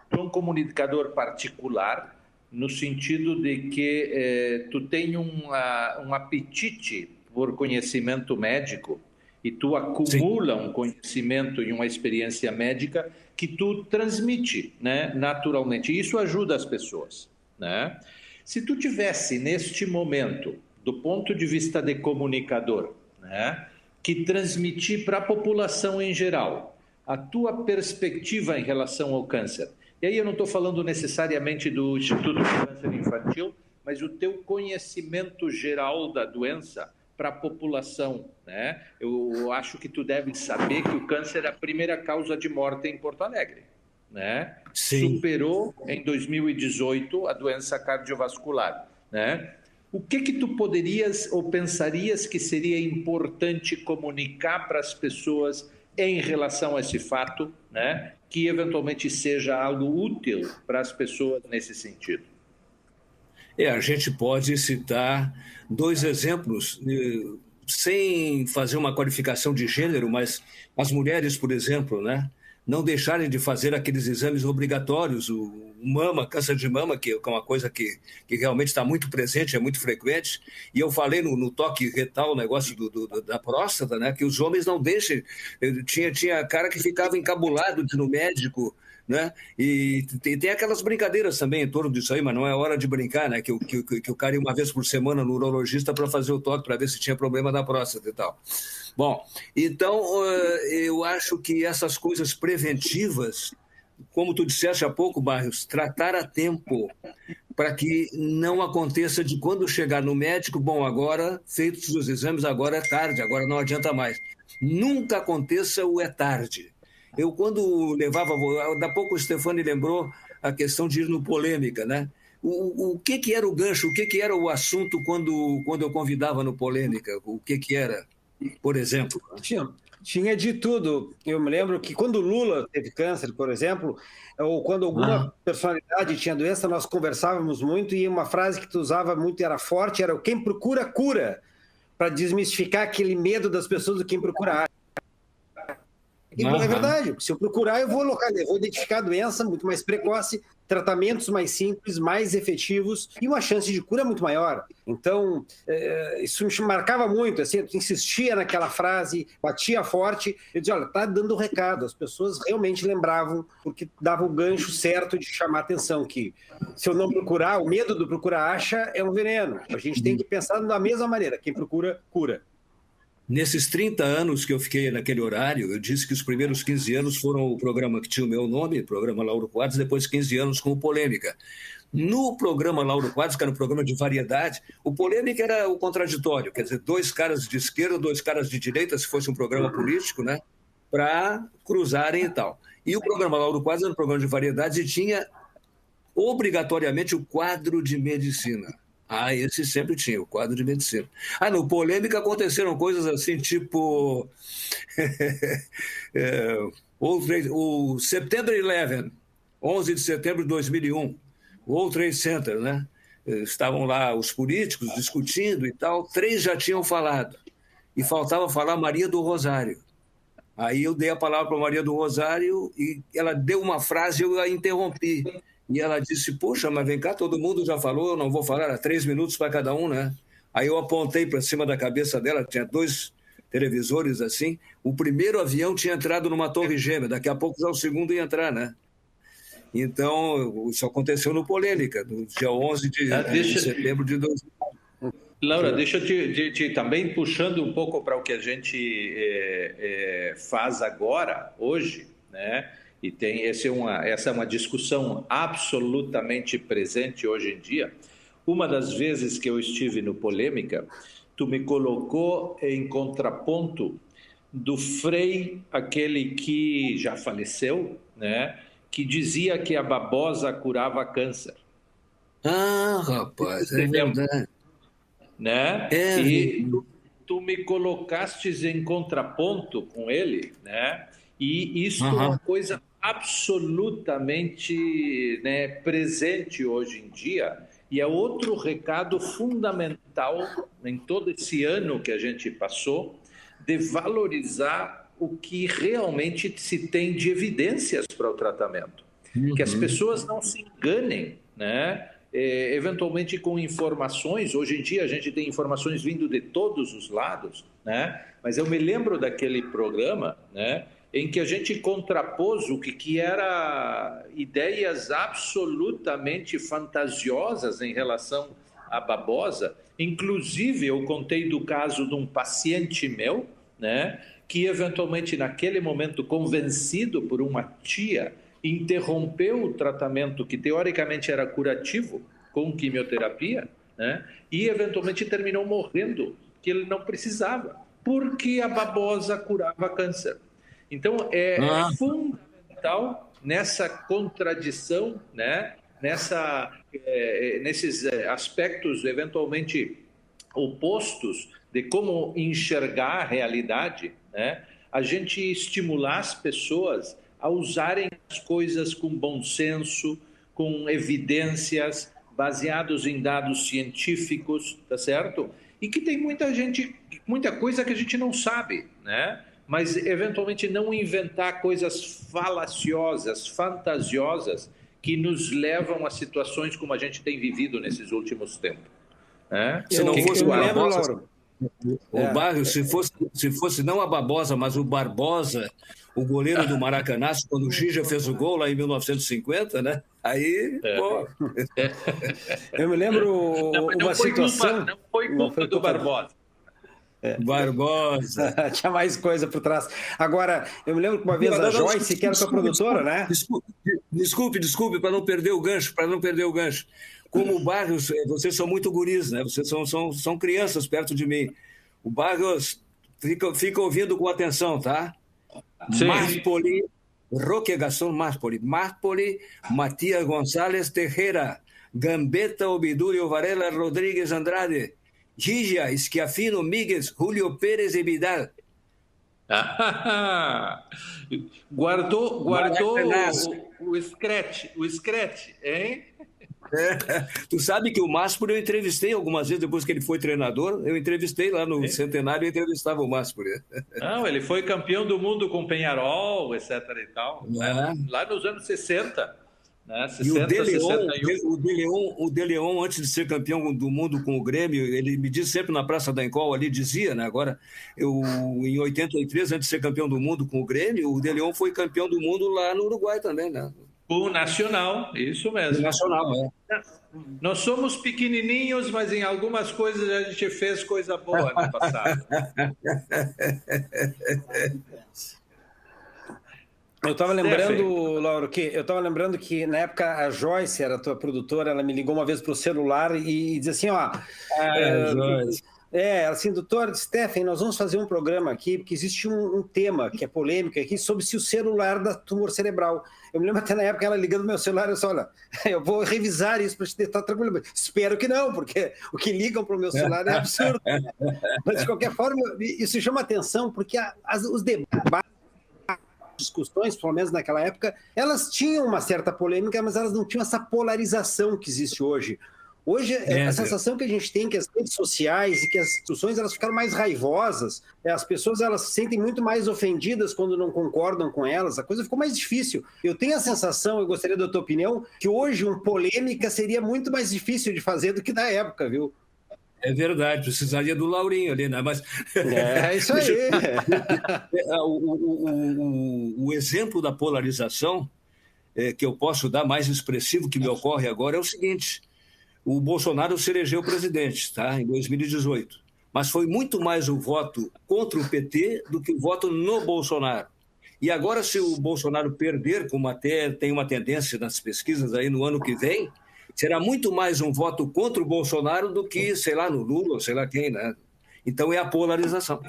tu é um comunicador particular no sentido de que tu tem um apetite por conhecimento médico e tu acumula um conhecimento e uma experiência médica que tu transmite, né, naturalmente. E isso ajuda as pessoas, né? Se tu tivesse, neste momento, do ponto de vista de comunicador, né, que transmitir para a população em geral a tua perspectiva em relação ao câncer, e aí eu não estou falando necessariamente do Instituto de Câncer Infantil, mas o teu conhecimento geral da doença para a população, né? Eu acho que tu deve saber que o câncer é a primeira causa de morte em Porto Alegre, né? Sim. Superou em 2018 a doença cardiovascular, né? O que tu poderias ou pensarias que seria importante comunicar para as pessoas em relação a esse fato, né? Que eventualmente seja algo útil para as pessoas nesse sentido? A gente pode citar 2 exemplos, sem fazer uma qualificação de gênero, mas as mulheres, por exemplo, né, não deixarem de fazer aqueles exames obrigatórios, o mama, câncer de mama, que é uma coisa que realmente está muito presente, é muito frequente. E eu falei no toque retal, o negócio da próstata, né, que os homens não deixem. Tinha cara que ficava encabulado no médico, né? E tem aquelas brincadeiras também em torno disso aí, mas não é hora de brincar, né? Que o cara ia uma vez por semana no urologista para fazer o toque, para ver se tinha problema da próstata e tal. Bom, então eu acho que essas coisas preventivas, como tu disseste há pouco, Barros, tratar a tempo para que não aconteça de quando chegar no médico, bom, agora, feitos os exames, agora é tarde, agora não adianta mais. Nunca aconteça o é tarde. Eu, quando levava... Há pouco o Stefani lembrou a questão de ir no Polêmica, né? O que era o gancho, o que era o assunto quando eu convidava no Polêmica? O que era, por exemplo? Tinha de tudo. Eu me lembro que quando o Lula teve câncer, por exemplo, ou quando alguma personalidade tinha doença, nós conversávamos muito e uma frase que tu usava muito e era forte, era o quem procura, cura, para desmistificar aquele medo das pessoas do quem procura acha. E é verdade, se eu procurar, eu vou identificar a doença muito mais precoce, tratamentos mais simples, mais efetivos e uma chance de cura muito maior. Então, isso me marcava muito, assim, eu insistia naquela frase, batia forte, eu dizia, olha, tá dando o recado, as pessoas realmente lembravam, porque dava o gancho certo de chamar a atenção, que se eu não procurar, o medo do procurar acha é um veneno. A gente tem que pensar da mesma maneira, quem procura, cura. Nesses 30 anos que eu fiquei naquele horário, eu disse que os primeiros 15 anos foram o programa que tinha o meu nome, o programa Lauro Quadros, depois 15 anos com o Polêmica. No programa Lauro Quadros, que era um programa de variedade, o Polêmica era o contraditório, quer dizer, 2 caras de esquerda, 2 caras de direita, se fosse um programa político, né, para cruzarem e tal. E o programa Lauro Quadros era um programa de variedade e tinha obrigatoriamente o quadro de medicina. Esse sempre tinha, o quadro de medicina. No Polêmica aconteceram coisas assim, tipo... o September 11, 11 de setembro de 2001, o World Trade Center, né? Estavam lá os políticos discutindo e tal, 3 já tinham falado, e faltava falar Maria do Rosário. Aí eu dei a palavra para Maria do Rosário e ela deu uma frase e eu a interrompi. E ela disse, poxa, mas vem cá, todo mundo já falou, eu não vou falar, era 3 minutos para cada um, né? Aí eu apontei para cima da cabeça dela, tinha 2 televisores assim, o primeiro avião tinha entrado numa torre gêmea, daqui a pouco já o segundo ia entrar, né? Então, isso aconteceu no Polêmica, no dia 11 de setembro de 2000. Laura, deixa eu te também puxando um pouco para o que a gente faz agora, hoje, né? E essa é uma discussão absolutamente presente hoje em dia. uma das vezes que eu estive no Polêmica, tu me colocou em contraponto do Frei, aquele que já faleceu, né? Que dizia que a babosa curava câncer. Ah, rapaz, é verdade. Né? E tu me colocastes em contraponto com ele, né? E isso é uma coisa absolutamente, né, presente hoje em dia, e é outro recado fundamental em todo esse ano que a gente passou, de valorizar o que realmente se tem de evidências para o tratamento. Que as pessoas não se enganem, né? Eventualmente com informações. Hoje em dia a gente tem informações vindo de todos os lados, né? Mas eu me lembro daquele programa, né, em que a gente contrapôs o que era ideias absolutamente fantasiosas em relação à babosa. Inclusive eu contei do caso de um paciente meu, né, que eventualmente naquele momento, convencido por uma tia, interrompeu o tratamento que teoricamente era curativo com quimioterapia, né? E eventualmente terminou morrendo, que ele não precisava, porque a babosa curava câncer. Então é fundamental nessa contradição, né? Nesses aspectos eventualmente opostos de como enxergar a realidade, né? A gente estimular as pessoas a usarem as coisas com bom senso, com evidências, baseados em dados científicos, tá certo? E que tem muita coisa que a gente não sabe, né? Mas eventualmente não inventar coisas falaciosas, fantasiosas, que nos levam a situações como a gente tem vivido nesses últimos tempos. Né? Se não fosse o Barbosa, o Barros, se fosse não a babosa, mas o Barbosa, o goleiro do Maracanã, quando o Gija fez o gol lá em 1950, né? Aí, pô. Eu me lembro uma situação... Não foi culpa do Barbosa. Barbosa. Tinha mais coisa por trás. Agora, eu me lembro que uma vez a Joyce, que era tua produtora, né? Desculpe, para não perder o gancho, Como o Barros, vocês são muito guris, né? Vocês são crianças perto de mim. O Barros fica ouvindo com atenção, tá? Marpoli, Roque Gaston Marpoli, Matias González Tejera, Gambetta Obidúrio Varela Rodrigues Andrade, Gija Schiaffino Míguez, Julio Pérez e Vidal. Guardou o scratch, hein? Tu sabe que o Máspoli eu entrevistei algumas vezes, depois que ele foi treinador, eu entrevistei lá no Centenário e entrevistava o Máspoli. Não, ele foi campeão do mundo com Peñarol, etc. e tal, né? Lá nos anos 60. Né? 60, e o 61. O De Leon, antes de ser campeão do mundo com o Grêmio, ele me diz sempre na Praça da Encol ali, dizia, né? Agora, em 83, antes de ser campeão do mundo com o Grêmio, o De Leon foi campeão do mundo lá no Uruguai também, né? O Nacional, isso mesmo. O Nacional, Nós somos pequenininhos, mas em algumas coisas a gente fez coisa boa no passado. Eu estava lembrando, Lauro, que na época a Joyce era tua produtora, ela me ligou uma vez para o celular e disse assim, Joyce. Assim, doutor Stephen, nós vamos fazer um programa aqui, porque existe um tema que é polêmico aqui, sobre se o celular dá tumor cerebral. Eu me lembro até na época ela ligando no meu celular, eu disse, olha, eu vou revisar isso para te estar tranquilo. Espero que não, porque o que ligam para o meu celular é absurdo. Mas, de qualquer forma, isso chama atenção, porque os debates, discussões, pelo menos naquela época, elas tinham uma certa polêmica, mas elas não tinham essa polarização que existe hoje. Hoje, a sensação que a gente tem que as redes sociais e que as discussões elas ficaram mais raivosas, as pessoas elas se sentem muito mais ofendidas quando não concordam com elas, a coisa ficou mais difícil. Eu tenho a sensação, eu gostaria da tua opinião, que hoje uma polêmica seria muito mais difícil de fazer do que na época, viu? É verdade, precisaria do Laurinho ali, né? Mas... É isso aí. O exemplo da polarização que eu posso dar mais expressivo que me ocorre agora é o seguinte: o Bolsonaro se elegeu presidente, tá? Em 2018, mas foi muito mais o voto contra o PT do que o voto no Bolsonaro. E agora, se o Bolsonaro perder, como até tem uma tendência nas pesquisas aí no ano que vem, será muito mais um voto contra o Bolsonaro do que, sei lá, no Lula, ou sei lá quem, né? Então é a polarização.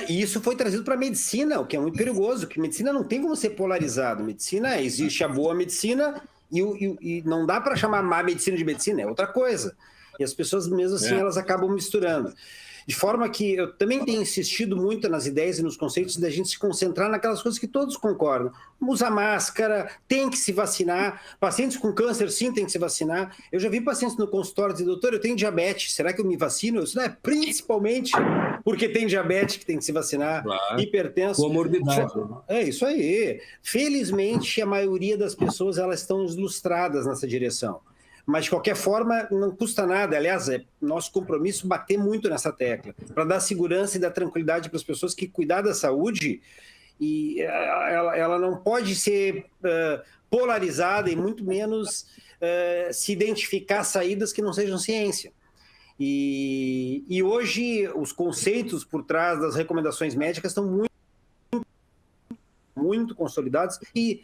E isso foi trazido para a medicina, o que é muito perigoso, que medicina não tem como ser polarizado. Medicina, existe a boa medicina e não dá para chamar má medicina de medicina, é outra coisa. E as pessoas, mesmo assim, elas acabam misturando. De forma que eu também tenho insistido muito nas ideias e nos conceitos da gente se concentrar naquelas coisas que todos concordam. Usa máscara, tem que se vacinar. Pacientes com câncer, sim, tem que se vacinar. Eu já vi pacientes no consultório dizer, doutor, eu tenho diabetes, será que eu me vacino? Isso não é principalmente porque tem diabetes que tem que se vacinar, claro. Hipertenso. Comorbidade. É isso aí. Felizmente, a maioria das pessoas elas estão ilustradas nessa direção. Mas, de qualquer forma, não custa nada. Aliás, é nosso compromisso bater muito nessa tecla, para dar segurança e dar tranquilidade para as pessoas que cuidar da saúde, e ela não pode ser polarizada e muito menos se identificar saídas que não sejam ciência. E hoje, os conceitos por trás das recomendações médicas estão muito consolidados, e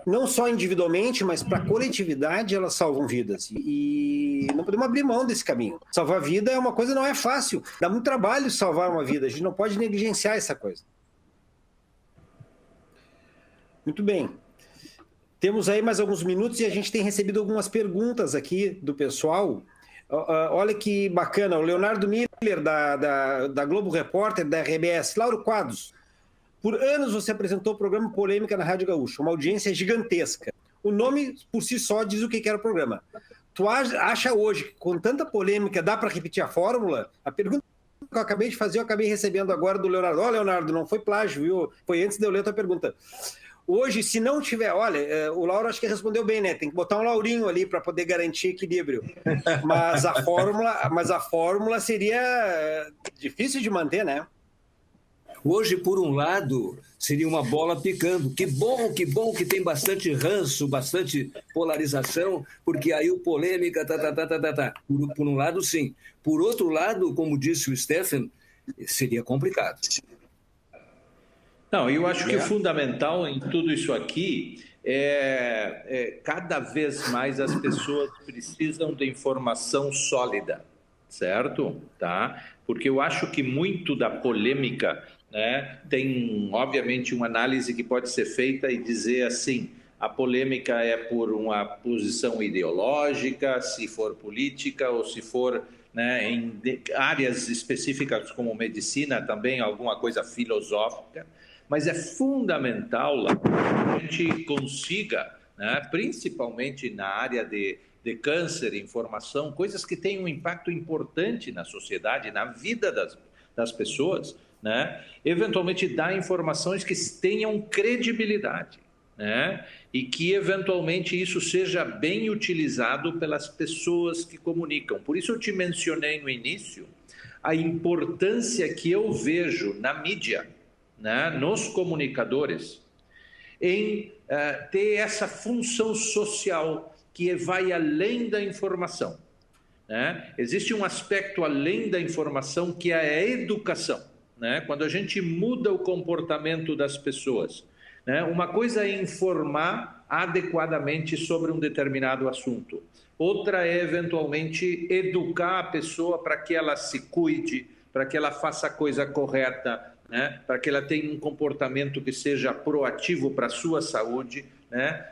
não só individualmente, mas para a coletividade elas salvam vidas, e não podemos abrir mão desse caminho. Salvar vida é uma coisa, não é fácil, dá muito trabalho salvar uma vida, a gente não pode negligenciar essa coisa. Muito bem, temos aí mais alguns minutos e a gente tem recebido algumas perguntas aqui do pessoal. Olha que bacana, o Leonardo Miller da Globo Repórter, da RBS. Lauro Quadros, por anos você apresentou o programa Polêmica na Rádio Gaúcha, uma audiência gigantesca. O nome, por si só, diz o que era o programa. Tu acha hoje que, com tanta polêmica, dá para repetir a fórmula? A pergunta que eu acabei de fazer, eu acabei recebendo agora do Leonardo. Leonardo, não foi plágio, viu? Foi antes de eu ler a tua pergunta. Hoje, se não tiver... Olha, o Lauro acho que respondeu bem, né? Tem que botar um Laurinho ali para poder garantir equilíbrio. Mas a fórmula seria difícil de manter, né? Hoje, por um lado, seria uma bola picando. Que bom que tem bastante ranço, bastante polarização, porque aí o polêmica, Por um lado, sim. Por outro lado, como disse o Stephen, seria complicado. Não, eu acho que o fundamental em tudo isso aqui é cada vez mais as pessoas precisam de informação sólida, certo? Tá? Porque eu acho que muito da polêmica... tem, obviamente, uma análise que pode ser feita e dizer assim, a polêmica é por uma posição ideológica, se for política ou se for em áreas específicas como medicina, também alguma coisa filosófica, mas é fundamental que a gente consiga, principalmente na área de câncer, informação, coisas que têm um impacto importante na sociedade, na vida das pessoas, eventualmente dar informações que tenham credibilidade, e que eventualmente isso seja bem utilizado pelas pessoas que comunicam. Por isso eu te mencionei no início a importância que eu vejo na mídia, nos comunicadores, em ter essa função social que vai além da informação. Existe um aspecto além da informação que é a educação. Quando a gente muda o comportamento das pessoas. Uma coisa é informar adequadamente sobre um determinado assunto. Outra é, eventualmente, educar a pessoa para que ela se cuide, para que ela faça a coisa correta, para que ela tenha um comportamento que seja proativo para a sua saúde.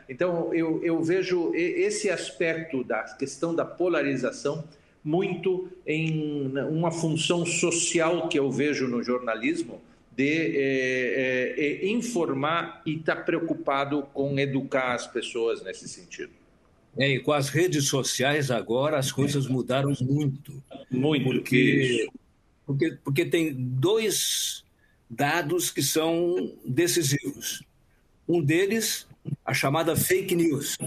Então, eu vejo esse aspecto da questão da polarização muito em uma função social que eu vejo no jornalismo, de informar e estar preocupado com educar as pessoas nesse sentido. E com as redes sociais agora as coisas mudaram muito. Muito. Porque tem dois dados que são decisivos. Um deles, a chamada fake news.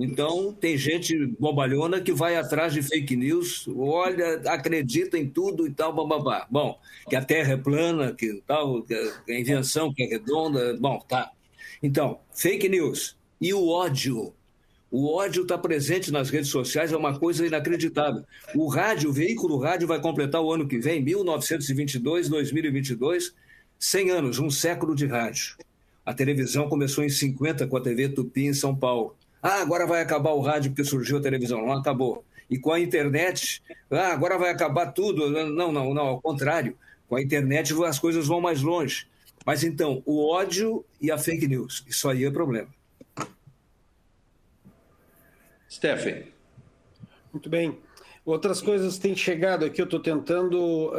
Então, tem gente bobalhona que vai atrás de fake news, olha, acredita em tudo e tal, bababá. Bom, que a Terra é plana, que tal, que a invenção que é redonda, bom, tá. Então, fake news. E o ódio. O ódio está presente nas redes sociais, é uma coisa inacreditável. O veículo rádio vai completar o ano que vem, 1922, 2022, 100 anos, um século de rádio. A televisão começou em 50 com a TV Tupi em São Paulo. agora vai acabar o rádio porque surgiu a televisão. Não acabou. E com a internet, agora vai acabar tudo. Não, ao contrário. Com a internet as coisas vão mais longe. Mas então, o ódio e a fake news, isso aí é problema. Stephen. Muito bem. Outras coisas têm chegado aqui, eu estou tentando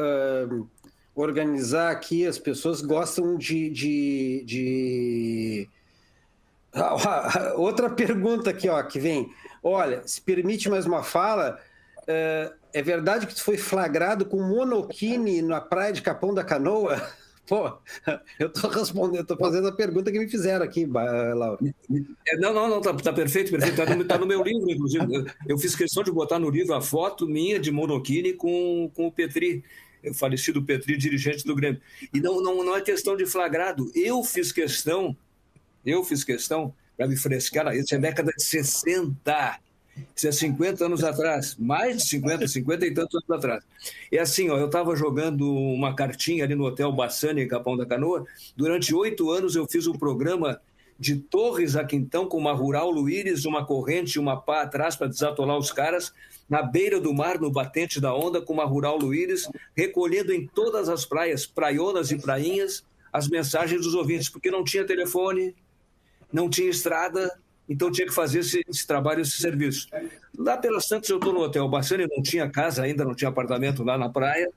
organizar aqui, as pessoas gostam de... Outra pergunta aqui, ó, que vem. Olha, se permite mais uma fala, é verdade que tu foi flagrado com monokini na praia de Capão da Canoa? Pô, eu estou respondendo, estou fazendo a pergunta que me fizeram aqui, Laura. Não, tá perfeito, tá no meu livro, inclusive. Eu fiz questão de botar no livro a foto minha de monokini com o Petri, o falecido Petri, dirigente do Grêmio. E não é questão de flagrado. Eu fiz questão para me frescar, isso é década de 60, isso é 50 anos atrás, mais de 50 e tantos anos atrás. É assim, ó, eu estava jogando uma cartinha ali no Hotel Bassani, em Capão da Canoa. Durante 8 anos eu fiz um programa de Torres a Quintão com uma Rural Luíris, uma corrente e uma pá atrás para desatolar os caras, na beira do mar, no batente da onda, com uma Rural Luíris, recolhendo em todas as praias, praionas e prainhas, as mensagens dos ouvintes, porque não tinha telefone, não tinha estrada, então tinha que fazer esse trabalho, esse serviço. Lá pelas tantas eu estou no Hotel Bassani, não tinha casa ainda, não tinha apartamento lá na praia,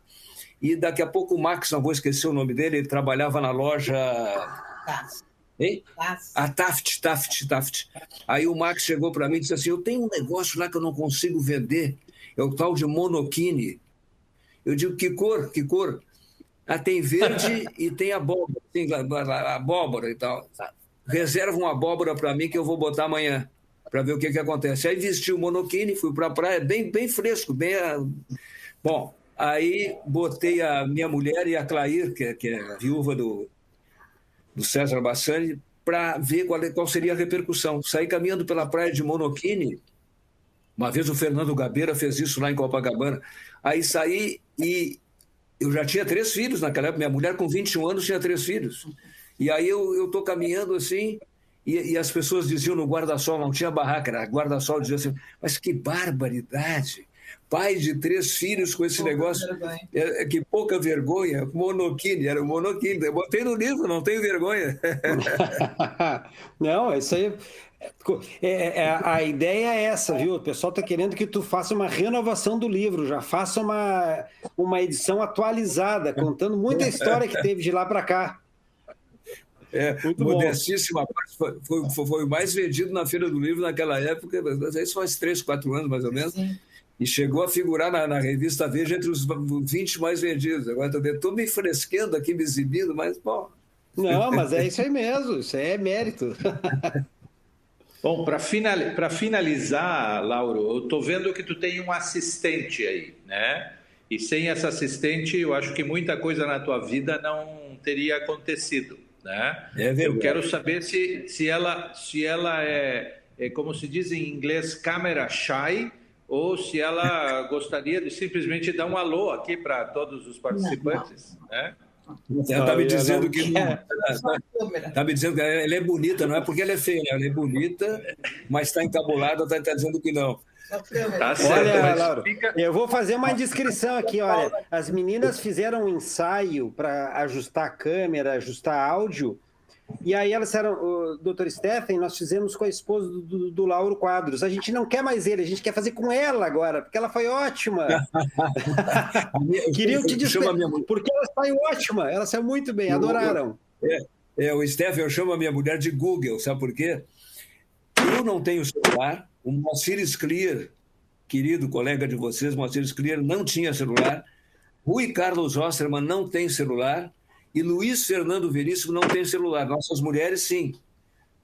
e daqui a pouco o Max, não vou esquecer o nome dele, ele trabalhava na loja... Hein? A Taft. Aí o Max chegou para mim e disse assim, eu tenho um negócio lá que eu não consigo vender, é o tal de monokini. Eu digo, que cor? Tem verde e tem abóbora, tem abóbora e tal. Reserva uma abóbora para mim que eu vou botar amanhã, para ver o que acontece. Aí vesti o monokini, fui para a praia, bem fresco, Bom, aí botei a minha mulher e a Clair, que é a viúva do César Bassani, para ver qual seria a repercussão. Saí caminhando pela praia de monokini, uma vez o Fernando Gabeira fez isso lá em Copacabana, aí saí e eu já tinha 3 filhos naquela época, minha mulher com 21 anos tinha 3 filhos. E aí eu estou caminhando assim, e as pessoas diziam no guarda-sol, não tinha barraca, era guarda-sol, dizia assim, mas que barbaridade, pai de 3 filhos com esse negócio, que pouca vergonha, monokini, era o monokini, eu botei no livro, não tenho vergonha. Não, isso aí... a ideia é essa, viu? O pessoal está querendo que tu faça uma renovação do livro, já faça uma edição atualizada, contando muita história que teve de lá para cá. Muito modestíssima parte, foi o mais vendido na Feira do Livro naquela época, isso faz 3, 4 anos mais ou menos. Sim. E chegou a figurar na revista Veja entre os 20 mais vendidos. Agora estou me fresquendo aqui, me exibindo, mas bom. Não, mas é isso aí mesmo, isso aí é mérito. Bom, para finalizar, Lauro, eu estou vendo que tu tem um assistente aí, né? E sem essa assistente, eu acho que muita coisa na tua vida não teria acontecido, né? Eu quero saber se ela é, como se diz em inglês, camera shy, ou se ela gostaria de simplesmente dar um alô aqui para todos os participantes, né? Ela está me dizendo que está me dizendo que ela é bonita, não é porque ela é feia, ela é bonita, mas está encabulada, está dizendo que não. Tá certo, olha, Laura, eu vou fazer uma descrição aqui, olha. As meninas fizeram um ensaio para ajustar a câmera, ajustar áudio, e aí elas disseram, doutor Stephen, nós fizemos com a esposa do Lauro Quadros. A gente não quer mais ele, a gente quer fazer com ela agora, porque ela foi ótima. Queriam te dizer, porque ela saiu ótima, ela saiu muito bem, adoraram. O Stephen, eu chamo a minha mulher de Google, sabe por quê? Eu não tenho celular, o Moacir Scliar, querido colega de vocês, Moacir Scliar, não tinha celular, Rui Carlos Osterman não tem celular, e Luiz Fernando Veríssimo não tem celular. Nossas mulheres, sim.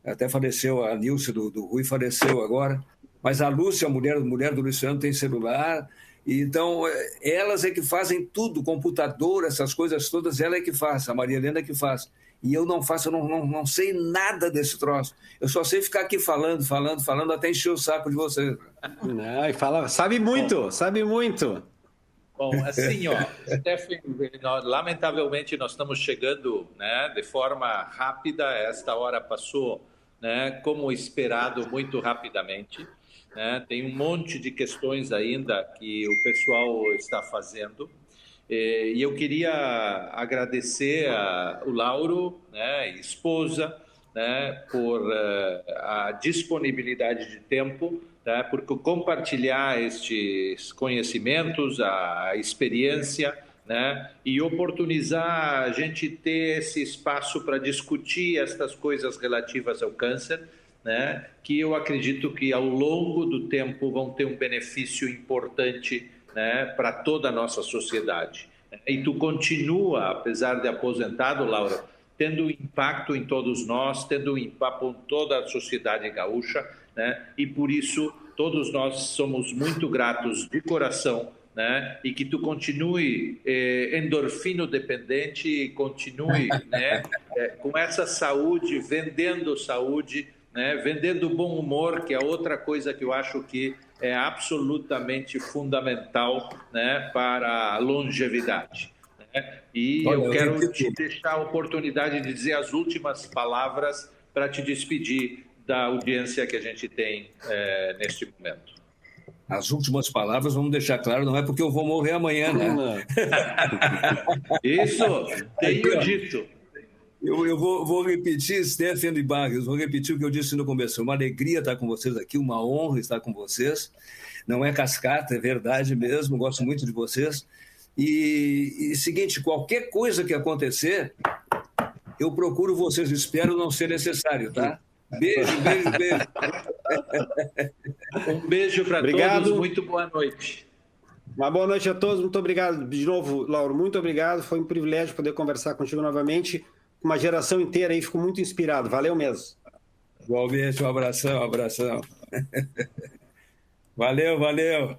Até faleceu, a Nilce do Rui faleceu agora, mas a Lúcia, a mulher do Luiz Fernando, tem celular. Então, elas é que fazem tudo, computador, essas coisas todas, ela é que faz, a Maria Helena é que faz. E eu não faço, eu não sei nada desse troço. Eu só sei ficar aqui falando, até encher o saco de vocês. Não, e fala, sabe muito. Bom, assim, Stephen, lamentavelmente nós estamos chegando, né, de forma rápida, esta hora passou né, como esperado, muito rapidamente. Né? Tem um monte de questões ainda que o pessoal está fazendo. E eu queria agradecer o Lauro, né, esposa, né, por a disponibilidade de tempo, tá, por compartilhar estes conhecimentos, a experiência, né, e oportunizar a gente ter esse espaço para discutir estas coisas relativas ao câncer, né, que eu acredito que ao longo do tempo vão ter um benefício importante, né, para toda a nossa sociedade. E tu continua, apesar de aposentado, Laura, tendo impacto em todos nós, tendo impacto em toda a sociedade gaúcha, né? E por isso todos nós somos muito gratos de coração, né? E que tu continue endorfino dependente e continue, né, com essa saúde, vendendo saúde, né, vendendo bom humor, que é outra coisa que eu acho que é absolutamente fundamental, né, para a longevidade. Né? E Olha, eu quero te deixar a oportunidade de dizer as últimas palavras para te despedir da audiência que a gente tem neste momento. As últimas palavras, vamos deixar claro, não é porque eu vou morrer amanhã, né? Isso, tenho dito. Eu vou repetir, Stephen Barrios, vou repetir o que eu disse no começo. Uma alegria estar com vocês aqui, uma honra estar com vocês. Não é cascata, é verdade mesmo, gosto muito de vocês. E seguinte, qualquer coisa que acontecer, eu procuro vocês, espero não ser necessário, tá? Beijo, beijo, beijo. Um beijo para todos, muito boa noite. Uma boa noite a todos, muito obrigado. De novo, Lauro, muito obrigado. Foi um privilégio poder conversar contigo novamente. Uma geração inteira aí, fico muito inspirado. Valeu mesmo. Igualmente, um abração, um abração. Valeu, valeu.